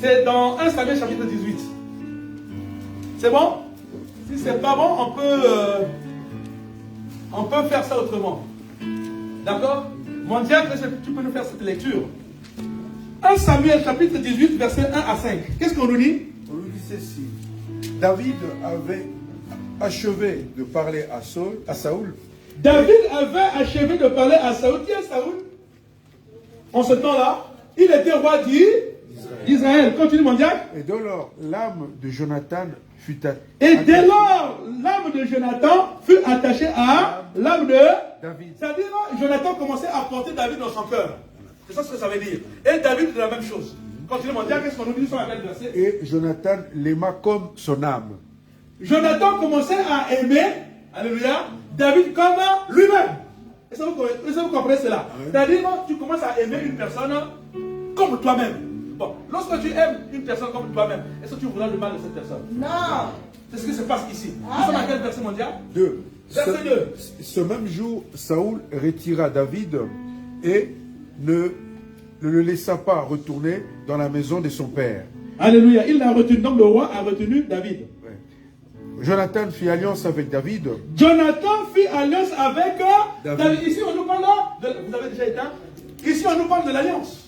C'est dans 1 Samuel chapitre 18. C'est bon? Si c'est pas bon, on peut faire ça autrement. D'accord? Mon diable, tu peux nous faire cette lecture. 1 Samuel chapitre 18, versets 1 à 5. Qu'est-ce qu'on nous dit? On nous dit ceci. David avait achevé de parler à Saül. David avait achevé de parler à Saül. Qui est Saül? En ce temps-là, il était roi d'Israël. Continue mon diable. Et dès lors, l'âme de Jonathan fut Et dès lors, l'âme de Jonathan fut attachée à l'âme de David. C'est-à-dire, Jonathan commençait à porter David dans son cœur. C'est ça ce que ça veut dire. Et David, c'est la même chose. Continue mon diable, qu'est-ce qu'on nous dit sur la même verset? Et Jonathan l'aima comme son âme. Jonathan commençait à aimer, alléluia, David comme lui-même. Est-ce que vous comprenez cela? C'est-à-dire, tu commences à aimer une personne comme toi-même. Bon, lorsque tu aimes une personne comme toi-même, est-ce que tu voudras le mal de cette personne? Non. C'est ce qui se passe ici. Nous sommes à quel verset mondial? 2. Verset 2. Ce même jour, Saül retira David et ne le laissa pas retourner dans la maison de son père. Alléluia. Il l'a retenu. Donc le roi a retenu David. Jonathan fit alliance avec David. Jonathan fit alliance avec David. Ici, on nous parle de... Vous avez déjà éteint? Ici, on nous parle de l'alliance.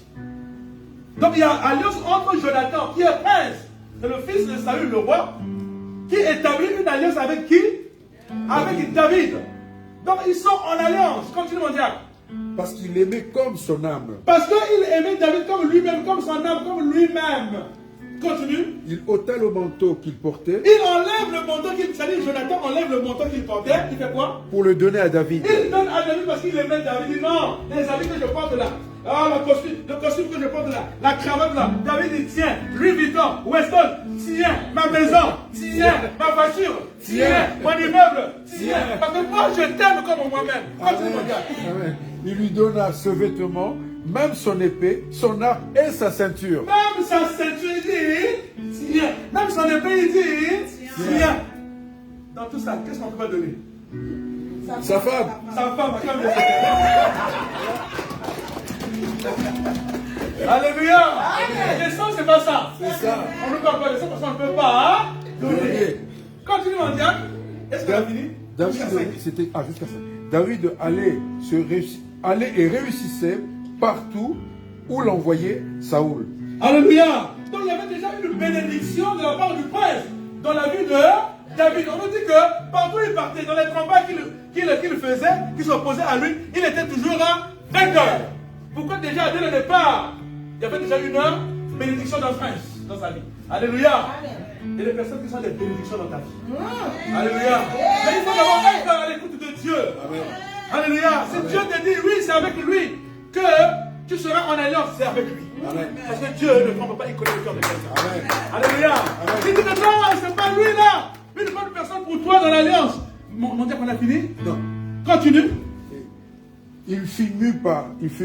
Donc, il y a alliance entre Jonathan, qui est prince, c'est le fils de Saül, le roi, qui établit une alliance avec qui? Avec David. Donc, ils sont en alliance. Continue, mon diable. Parce qu'il aimait comme son âme. Parce qu'il aimait David comme lui-même, comme son âme, comme lui-même. Continue. Il ôta le manteau qu'il portait Il enlève le manteau qu'il... C'est-à-dire, Jonathan enlève le manteau qu'il portait. Il fait quoi? pour le donner à David. Il donne à David parce qu'il aimait David. Il dit non, les habits que je porte là. Ah, le costume que je porte là. La cravate là. David dit tiens, Louis Vuitton, Weston, tiens, ma maison, tiens, ma voiture, tiens, mon immeuble, tiens. Parce que moi, je t'aime comme moi-même. Continue, mon gars. Amen. Il lui donna ce vêtement, même son épée, son arc et sa ceinture. Même sa ceinture, il dit tiens. Même son épée, il dit tiens. Dans tout ça, qu'est-ce qu'on peut pas donner? Sa femme. Sa femme, Alléluia. Les sangs, c'est pas ça. C'est ça. On ne parle pas de ça parce qu'on ne peut pas donner. Continue, mon diable. Est-ce qu'on a fini? David, c'était jusqu'à ça. David allait et réussissait partout où l'envoyait Saoul. Alléluia. Donc il y avait déjà une bénédiction de la part du prince dans la vie de David. On nous dit que partout il partait, dans les combats qu'il faisait, qui s'opposaient à lui, il était toujours un vainqueur. Pourquoi déjà dès le départ, il y avait déjà une bénédiction d'un prince dans sa vie. Alléluia. Il y a des personnes qui sont des bénédictions dans ta vie. Alléluia. Mais il faut d'abord être à l'écoute de Dieu. Alléluia. Si Dieu te dit oui, c'est avec lui que tu seras en alliance, c'est avec lui. Amen. Parce que Dieu ne trompe pas, il connaît le cœur de quelqu'un. Alléluia. Il dit que non, c'est pas lui là. Une bonne personne pour toi dans l'alliance. Mon Dieu, qu'on a fini? Non. Continue. Il fut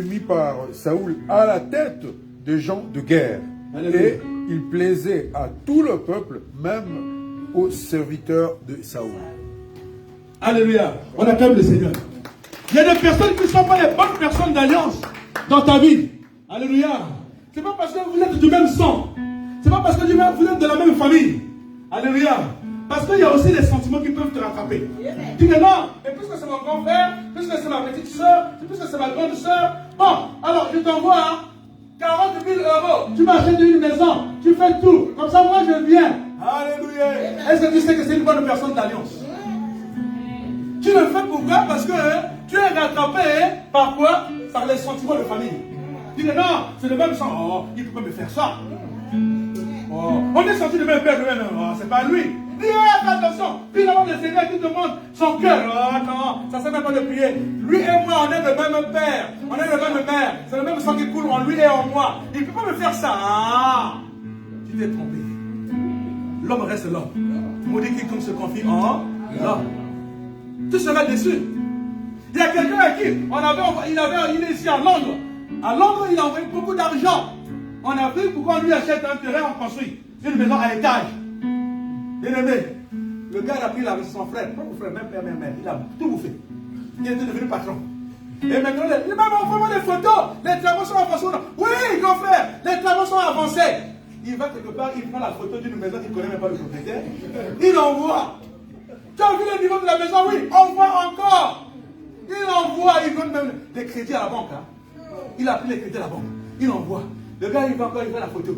mis par Saoul à la tête de gens de guerre. Alléluia. Et il plaisait à tout le peuple, même aux serviteurs de Saoul. Alléluia. On acclame le Seigneur. Il y a des personnes qui ne sont pas les bonnes personnes d'alliance dans ta vie. Alléluia. C'est pas parce que vous êtes du même sang. C'est pas parce que vous êtes de la même famille. Alléluia. Parce qu'il y a aussi des sentiments qui peuvent te rattraper. Tu dis non, et puisque c'est mon grand frère, puisque c'est ma petite soeur, puisque c'est ma grande soeur, bon, alors je t'envoie 40 000 euros. Tu m'achètes une maison, tu fais tout. Comme ça, moi je viens. Alléluia. Est-ce que tu sais que c'est une bonne personne d'alliance? Tu le fais pourquoi? Parce que tu es rattrapé par quoi? Par les sentiments de famille. Tu dis non, c'est le même sang. Oh, il ne peut pas me faire ça. Oh, on est sorti de même père, de même. Oh, c'est pas lui. Dis, fais attention. Finalement, le Seigneur qui demande son cœur. Oh, non, ça ne sert même pas de prier. Lui et moi, on est le même père. On est le même mère. C'est le même sang qui coule en lui et en moi. Il ne peut pas me faire ça. Ah, tu t'es trompé. L'homme reste l'homme. Maudit quiconque se confie en l'homme. Tu seras déçu. Il y a quelqu'un à qui il est ici à Londres. À Londres, il a envoyé beaucoup d'argent. En Afrique, pourquoi on lui achète un terrain, on construit une maison à étage. Bien aimé, le gars a pris là avec son frère, pas mon frère, même père, même mère, il a tout bouffé. Il était devenu patron. Et maintenant, il m'a envoyé des photos, les travaux sont avancés. Oui, grand frère, les travaux sont avancés. Il va quelque part, il prend la photo d'une maison qu'il ne connaît même pas le propriétaire. Il envoie. Tu as vu le niveau de la maison? Oui, envoie encore. Il envoie, il donne même des crédits à la banque. Hein. Il a pris les crédits à la banque. Il envoie. Le gars, il va encore, il fait la photo.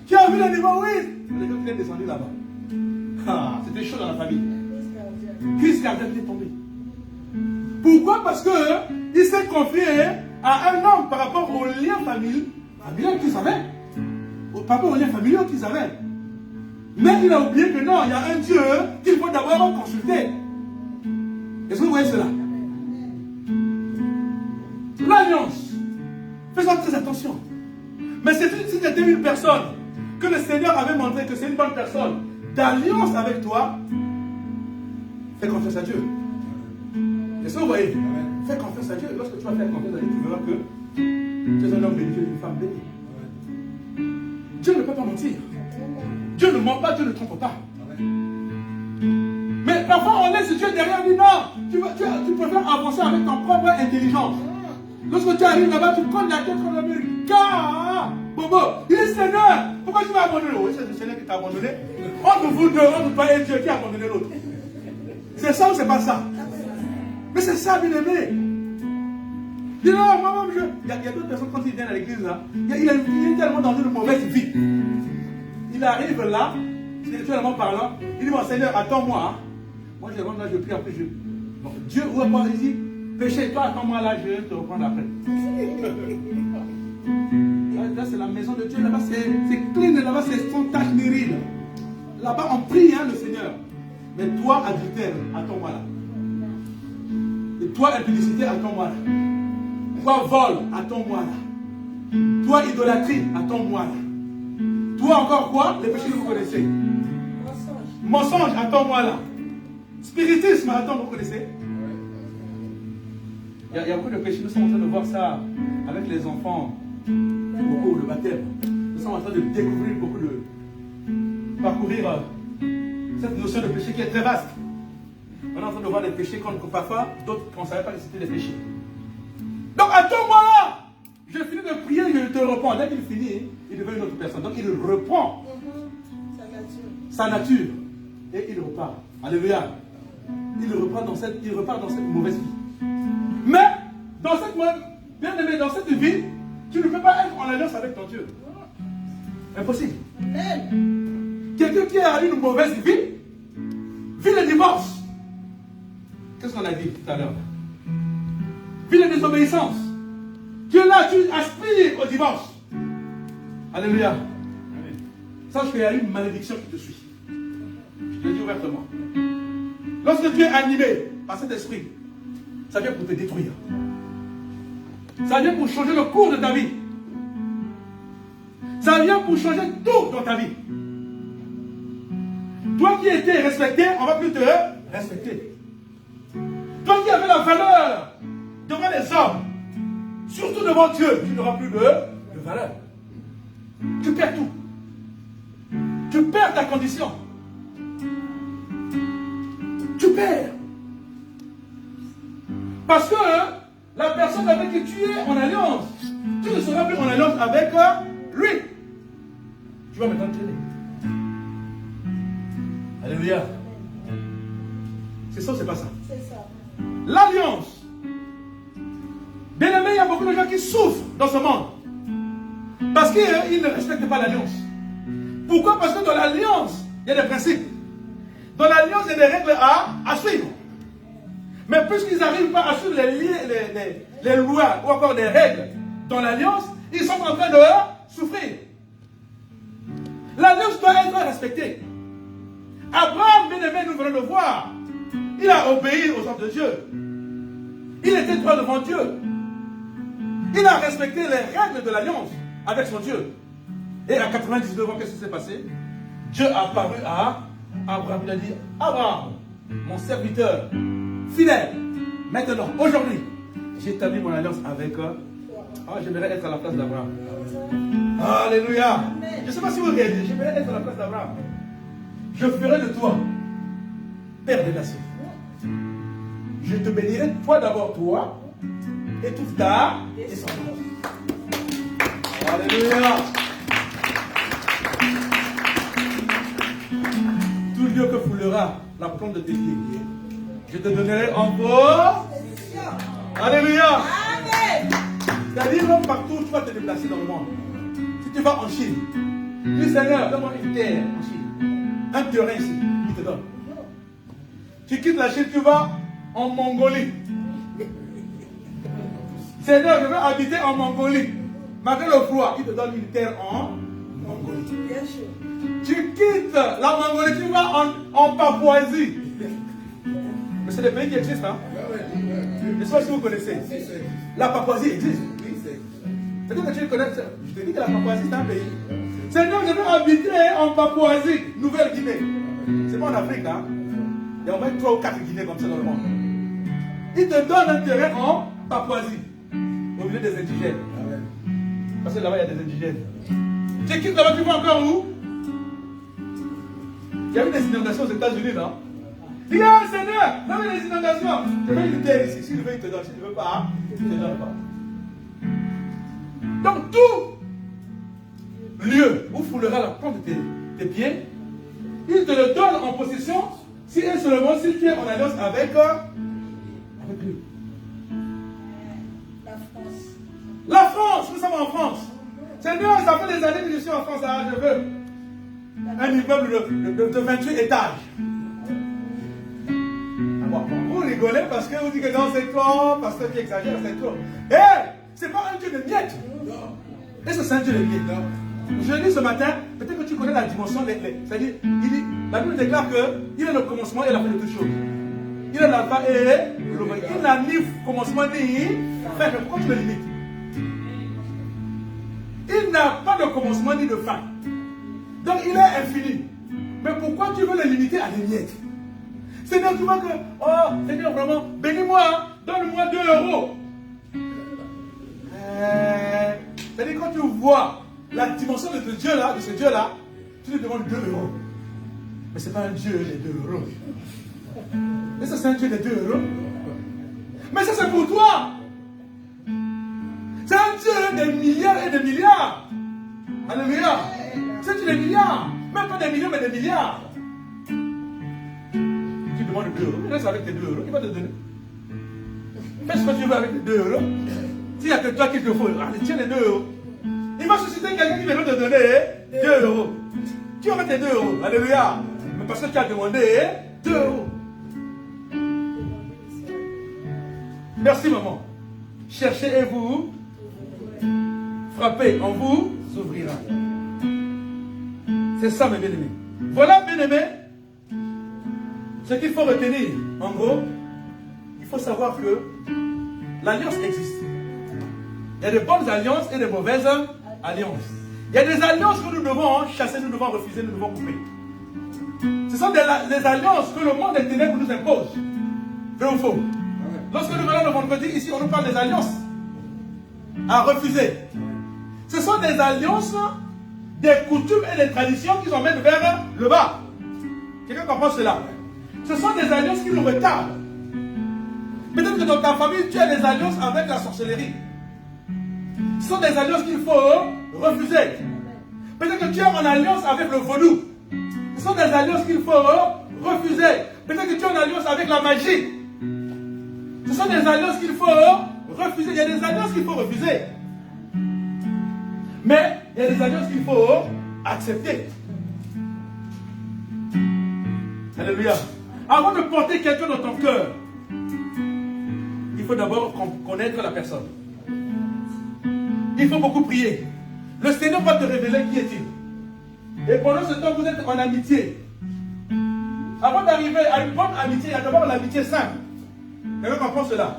Tu as vu le niveau? Oui. Le gars qui est descendu là-bas. Ah, c'était chaud dans la famille. Crise cardiaque est tombé. Pourquoi? Parce que il s'est confié à un homme par rapport aux liens familiaux qu'ils avaient. Par rapport aux liens familiaux qu'ils avaient. Mais il a oublié que non, il y a un Dieu qu'il faut d'abord consulter. Est-ce que vous voyez cela? L'alliance. Faisons très attention. Mais si c'était une personne que le Seigneur avait montré que c'est une bonne personne d'alliance avec toi, fais confiance à Dieu. Est-ce que vous voyez? Fais confiance à Dieu. Lorsque tu vas faire confiance à Dieu, tu verras que tu es un homme béni, tu es une femme bénie. Dieu ne peut pas mentir. Dieu ne ment pas, Dieu ne trompe pas. Mais parfois on laisse Dieu derrière lui. Non, tu préfères avancer avec ton propre intelligence. Lorsque tu arrives là-bas, tu colles la tête comme le mur. Car, Bobo, il est Seigneur. Pourquoi tu m'as abandonné? Oui, c'est le Seigneur qui t'a abandonné. Entre vous deux, entre toi et Dieu, qui a abandonné l'autre? C'est ça ou c'est pas ça? Mais c'est ça, bien aimé. Dis non, moi-même, il y a d'autres personnes, quand ils viennent à l'église, là, il est tellement dans une mauvaise vie. Il arrive là, spirituellement parlant, il dit, mon Seigneur, attends-moi. Hein. Moi, je rentre là, je prie, après je... Donc, Dieu reprend, il dit, péché, toi, attends-moi là, je vais te reprendre après. Là, c'est la maison de Dieu. Là-bas, c'est clean. Là-bas, c'est sans tache ni ride. Là-bas, on prie le Seigneur. Mais toi, adultère, attends-moi là. Et toi, impudicité, attends-moi là. Toi, vol, attends-moi là. Toi, idolâtrie, attends-moi là. Toi, encore quoi? Les péchés que vous connaissez. Mensonge, attends-moi là. Spiritisme, attends, vous connaissez? Il y a beaucoup de péchés. Nous sommes en train de voir ça avec les enfants au cours du baptême. Nous sommes en train de découvrir beaucoup de... parcourir cette notion de péché qui est très vaste. On est en train de voir des péchés qu'on parfois, d'autres qu'on ne savait pas que c'était des péchés. Donc attends-moi là. Je finis de prier, je te reprends. Dès qu'il finit, il devient une autre personne. Donc il reprend sa nature et il repart. Alléluia. Il repart dans cette mauvaise vie. Mais dans cette bien aimé, dans cette vie, tu ne peux pas être en alliance avec ton Dieu. Impossible. Quelqu'un qui a une mauvaise vie, vit le divorce. Qu'est-ce qu'on a dit tout à l'heure? Vit la désobéissance. Tu es là, tu aspires au divorce. Alléluia. Sache qu'il y a une malédiction qui te suit. Je te le dis ouvertement. Lorsque tu es animé par cet esprit, ça vient pour te détruire. Ça vient pour changer le cours de ta vie. Ça vient pour changer tout dans ta vie. Toi qui étais respecté, on ne va plus te respecter. Toi qui avais la valeur devant les hommes, surtout devant Dieu, tu n'auras plus de valeur. Tu perds tout. Tu perds ta condition. Tu perds. Parce que la personne avec qui tu es en alliance, tu ne seras plus en alliance avec lui. Tu vas maintenant t'aider. Alléluia. C'est ça ou c'est pas ça? C'est ça. L'alliance. Bien aimé, il y a beaucoup de gens qui souffrent dans ce monde. Parce qu'ils ne respectent pas l'alliance. Pourquoi? Parce que dans l'alliance, il y a des principes. Dans l'alliance, il y a des règles à suivre. Mais puisqu'ils n'arrivent pas à suivre les lois ou encore les règles dans l'alliance, ils sont en train de souffrir. L'alliance doit être respectée. Abraham, bien aimé, nous venons de voir. Il a obéi aux ordres de Dieu. Il était droit devant Dieu. Il a respecté les règles de l'alliance avec son Dieu. Et à 99 ans, qu'est-ce qui s'est passé? Dieu a apparu à Abraham. Il a dit, Abraham, mon serviteur, fidèle, maintenant, aujourd'hui, j'ai établi mon alliance avec eux. J'aimerais être à la place d'Abraham. Alléluia. Je ne sais pas si vous regardez, j'aimerais être à la place d'Abraham. Je ferai de toi père des nations. Je te bénirai, toi d'abord, toi, et toute ta descendance. Alléluia. Tout lieu que foulera la plante de tes pieds, je te donnerai encore. Alléluia. Amen. C'est-à-dire, même partout, tu vas te déplacer dans le monde. Si tu vas en Chine, dis Seigneur, donne-moi une terre en Chine. Un terrain ici, il te donne. Tu quittes la Chine, tu vas en Mongolie. Seigneur, je veux habiter en Mongolie. Malgré le froid, il te donne une terre en Mongolie. Bien sûr. Tu quittes la Mongolie, tu vas en Papouasie. Mais c'est des pays qui existent, hein? Je ne sais pas si vous connaissez. La Papouasie existe. Peut-être que tu le connais. Je te dis que la Papouasie, c'est un pays. Seigneur, je veux habiter en Papouasie, Nouvelle-Guinée. C'est pas en Afrique, hein? Il y a au moins 3 ou 4 Guinées comme ça dans le monde. Il te donne un terrain en Papouasie, au milieu des indigènes. Parce que là-bas, il y a des indigènes. Tu quittes là-bas, tu vas encore où? Il y a eu des inondations aux États-Unis, non? Dis, ah, Seigneur, donne des inondations. Je veux une terre ici. Si tu veux, il te donne. Si tu ne veux pas, il ne te donne pas. Donc, tout lieu où foulera la plante de tes pieds, il te le donne en possession si et seulement si tu es en alliance avec lui. La France, nous sommes en France. Seigneur, ça fait des années que je suis en France. Ah, je veux un immeuble de 28 étages. Bon, vous rigolez parce que vous dites que non, c'est trop, parce que tu exagères, c'est trop. Hé, c'est pas un Dieu de miettes. Et c'est un Dieu de limite. Je dis ce matin, peut-être que tu connais la dimension, c'est-à-dire, la Bible déclare qu'il est le commencement et la fin de toutes choses. Il est l'alpha et l'oméga. Il n'a ni commencement ni fin. Pourquoi tu le limites? Il n'a pas de commencement ni de fin. Donc il est infini. Mais pourquoi tu veux le limiter à des miettes? Seigneur, tu vois que, oh, Seigneur, vraiment, bénis-moi, hein, donne-moi 2 euros. C'est-à-dire, quand tu vois la dimension de ce Dieu-là, tu lui demandes 2 euros. Mais ce n'est pas un Dieu des 2 euros. Mais ça, c'est un Dieu des 2 euros. Mais ça, c'est pour toi. C'est un Dieu des milliards et des milliards. Alléluia. C'est un Dieu des milliards. Même pas des millions, mais des milliards. Tu demandes 2 euros. Reste avec tes 2 euros. Il va te donner. Fais ce que tu veux avec les 2 euros. S'il n'y a que toi qu'il te faut, allez, tiens les 2 euros. Il va susciter quelqu'un qui va te donner 2 euros. Tu auras tes 2 euros. Alléluia. Mais parce que tu as demandé 2 euros. Merci, maman. Cherchez et vous frappez, on vous ouvrira. C'est ça, mes bien-aimés. Voilà, bien-aimés, ce qu'il faut retenir. En gros, il faut savoir que l'alliance existe. Il y a de bonnes alliances et de mauvaises alliances. Il y a des alliances que nous devons chasser, nous devons refuser, nous devons couper. Ce sont des alliances que le monde des ténèbres nous impose. Vrai ou faux? Lorsque nous venons le vendredi, ici, on nous parle des alliances à refuser. Ce sont des alliances, des coutumes et des traditions qui nous emmènent vers le bas. Quelqu'un comprend cela? Ce sont des alliances qui nous retardent. Peut-être que dans ta famille, tu as des alliances avec la sorcellerie. Ce sont des alliances qu'il faut refuser. Peut-être que tu es en alliance avec le vaudou. Ce sont des alliances qu'il faut refuser. Peut-être que tu es en alliance avec la magie. Ce sont des alliances qu'il faut refuser. Il y a des alliances qu'il faut refuser. Mais il y a des alliances qu'il faut accepter. Alléluia. Avant de porter quelqu'un dans ton cœur, il faut d'abord connaître la personne. Il faut beaucoup prier. Le Seigneur va te révéler qui est-il. Et pendant ce temps, vous êtes en amitié. Avant d'arriver à une bonne amitié, il y a d'abord l'amitié simple. Quelqu'un comprend cela?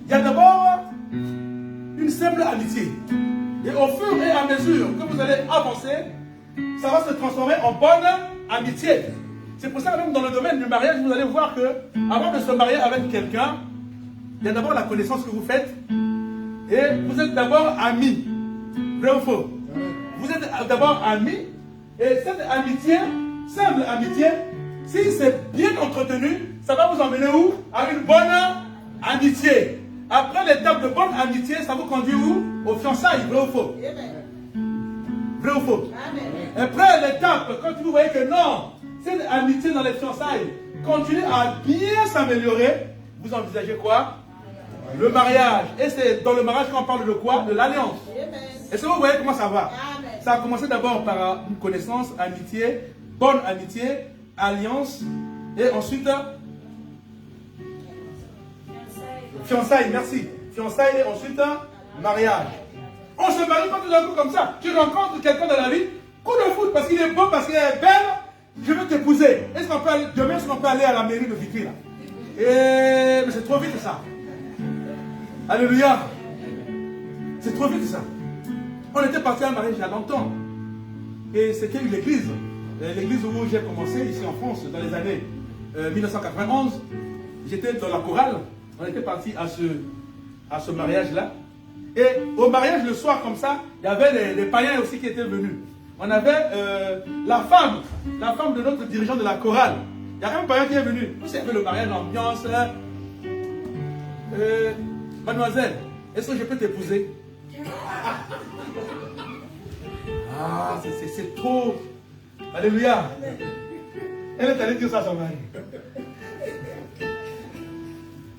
Il y a d'abord une simple amitié. Et au fur et à mesure que vous allez avancer, ça va se transformer en bonne amitié. C'est pour ça que même dans le domaine du mariage, vous allez voir que avant de se marier avec quelqu'un, il y a d'abord la connaissance que vous faites. Et vous êtes d'abord amis. Vrai ou faux? Vous êtes d'abord amis. Et cette amitié, simple amitié, si c'est bien entretenu, ça va vous emmener où? À une bonne amitié. Après l'étape de bonne amitié, ça vous conduit où? Aux fiançailles. Vrai ou faux? Vrai ou faux? Après l'étape, quand vous voyez que non, cette amitié dans les fiançailles continue à bien s'améliorer, vous envisagez quoi? Le mariage. Et c'est dans le mariage qu'on parle de quoi? De l'alliance. Est-ce que vous voyez comment ça va? Ça a commencé d'abord par une connaissance, amitié, bonne amitié, alliance, et ensuite fiançailles, merci. Fiançailles et ensuite mariage. On se marie pas tout d'un coup comme ça. Tu rencontres quelqu'un dans la vie, coup de foot parce qu'il est beau, parce qu'il est belle, je veux t'épouser. Est-ce qu'on peut aller, demain, est-ce qu'on peut aller à la mairie de Vitry là? Mais c'est trop vite ça. Alléluia. C'est trop vite ça. On était parti à un mariage il y a longtemps. Et c'était une église. L'église où j'ai commencé ici en France dans les années 1991. J'étais dans la chorale. On était parti à ce mariage-là. Et au mariage, le soir comme ça, il y avait les païens aussi qui étaient venus. On avait la femme de notre dirigeant de la chorale. Il y a un païen qui est venu. Vous savez le mariage, l'ambiance. Mademoiselle, est-ce que je peux t'épouser? Ah, c'est trop. Alléluia. Elle est allée dire ça à son mari.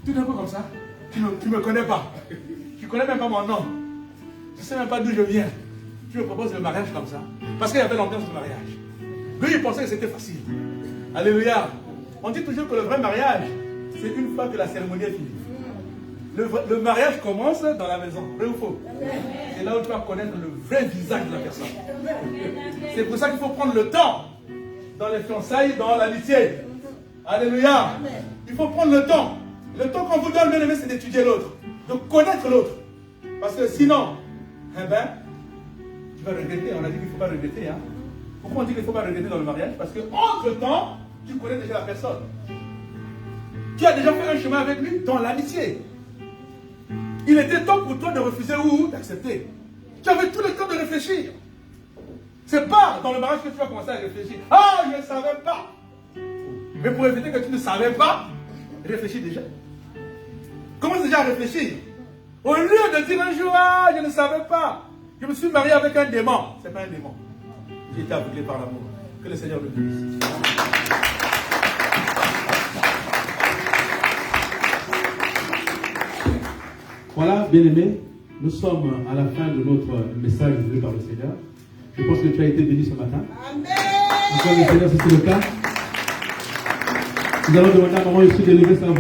Tout d'un coup comme ça, tu ne me connais pas. Tu ne connais même pas mon nom. Tu ne sais même pas d'où je viens. Tu me proposes le mariage comme ça. Parce qu'il y avait l'ambiance du mariage. Lui, il pensait que c'était facile. Alléluia. On dit toujours que le vrai mariage, c'est une fois que la cérémonie est finie. le mariage commence dans la maison. Vrai ou faux? C'est là où tu vas connaître le vrai visage de la personne. C'est pour ça qu'il faut prendre le temps dans les fiançailles, dans l'amitié. Alléluia. Il faut prendre le temps. Le temps qu'on vous donne, bien aimé, c'est d'étudier l'autre, de connaître l'autre. Parce que sinon, eh ben, tu vas regretter. On a dit qu'il ne faut pas regretter. Hein? Pourquoi on dit qu'il ne faut pas regretter dans le mariage? Parce que entre-temps, tu connais déjà la personne. Tu as déjà fait un chemin avec lui dans l'amitié. Il était temps pour toi de refuser ou d'accepter. Tu avais tout le temps de réfléchir. C'est pas dans le mariage que tu vas commencer à réfléchir. Ah, je ne savais pas. Mais pour éviter que tu ne savais pas, réfléchis déjà. Commence déjà à réfléchir. Au lieu de dire un jour, ah, je ne savais pas. Je me suis marié avec un démon. Ce n'est pas un démon. J'ai été aveuglé par l'amour. Que le Seigneur le bénisse. Voilà, bien-aimés, nous sommes à la fin de notre message donné par le Seigneur. Je pense que tu as été béni ce matin. Amen. Encore le Seigneur, si c'est le cas. Nous allons demander à maman ici d'élever sa voix.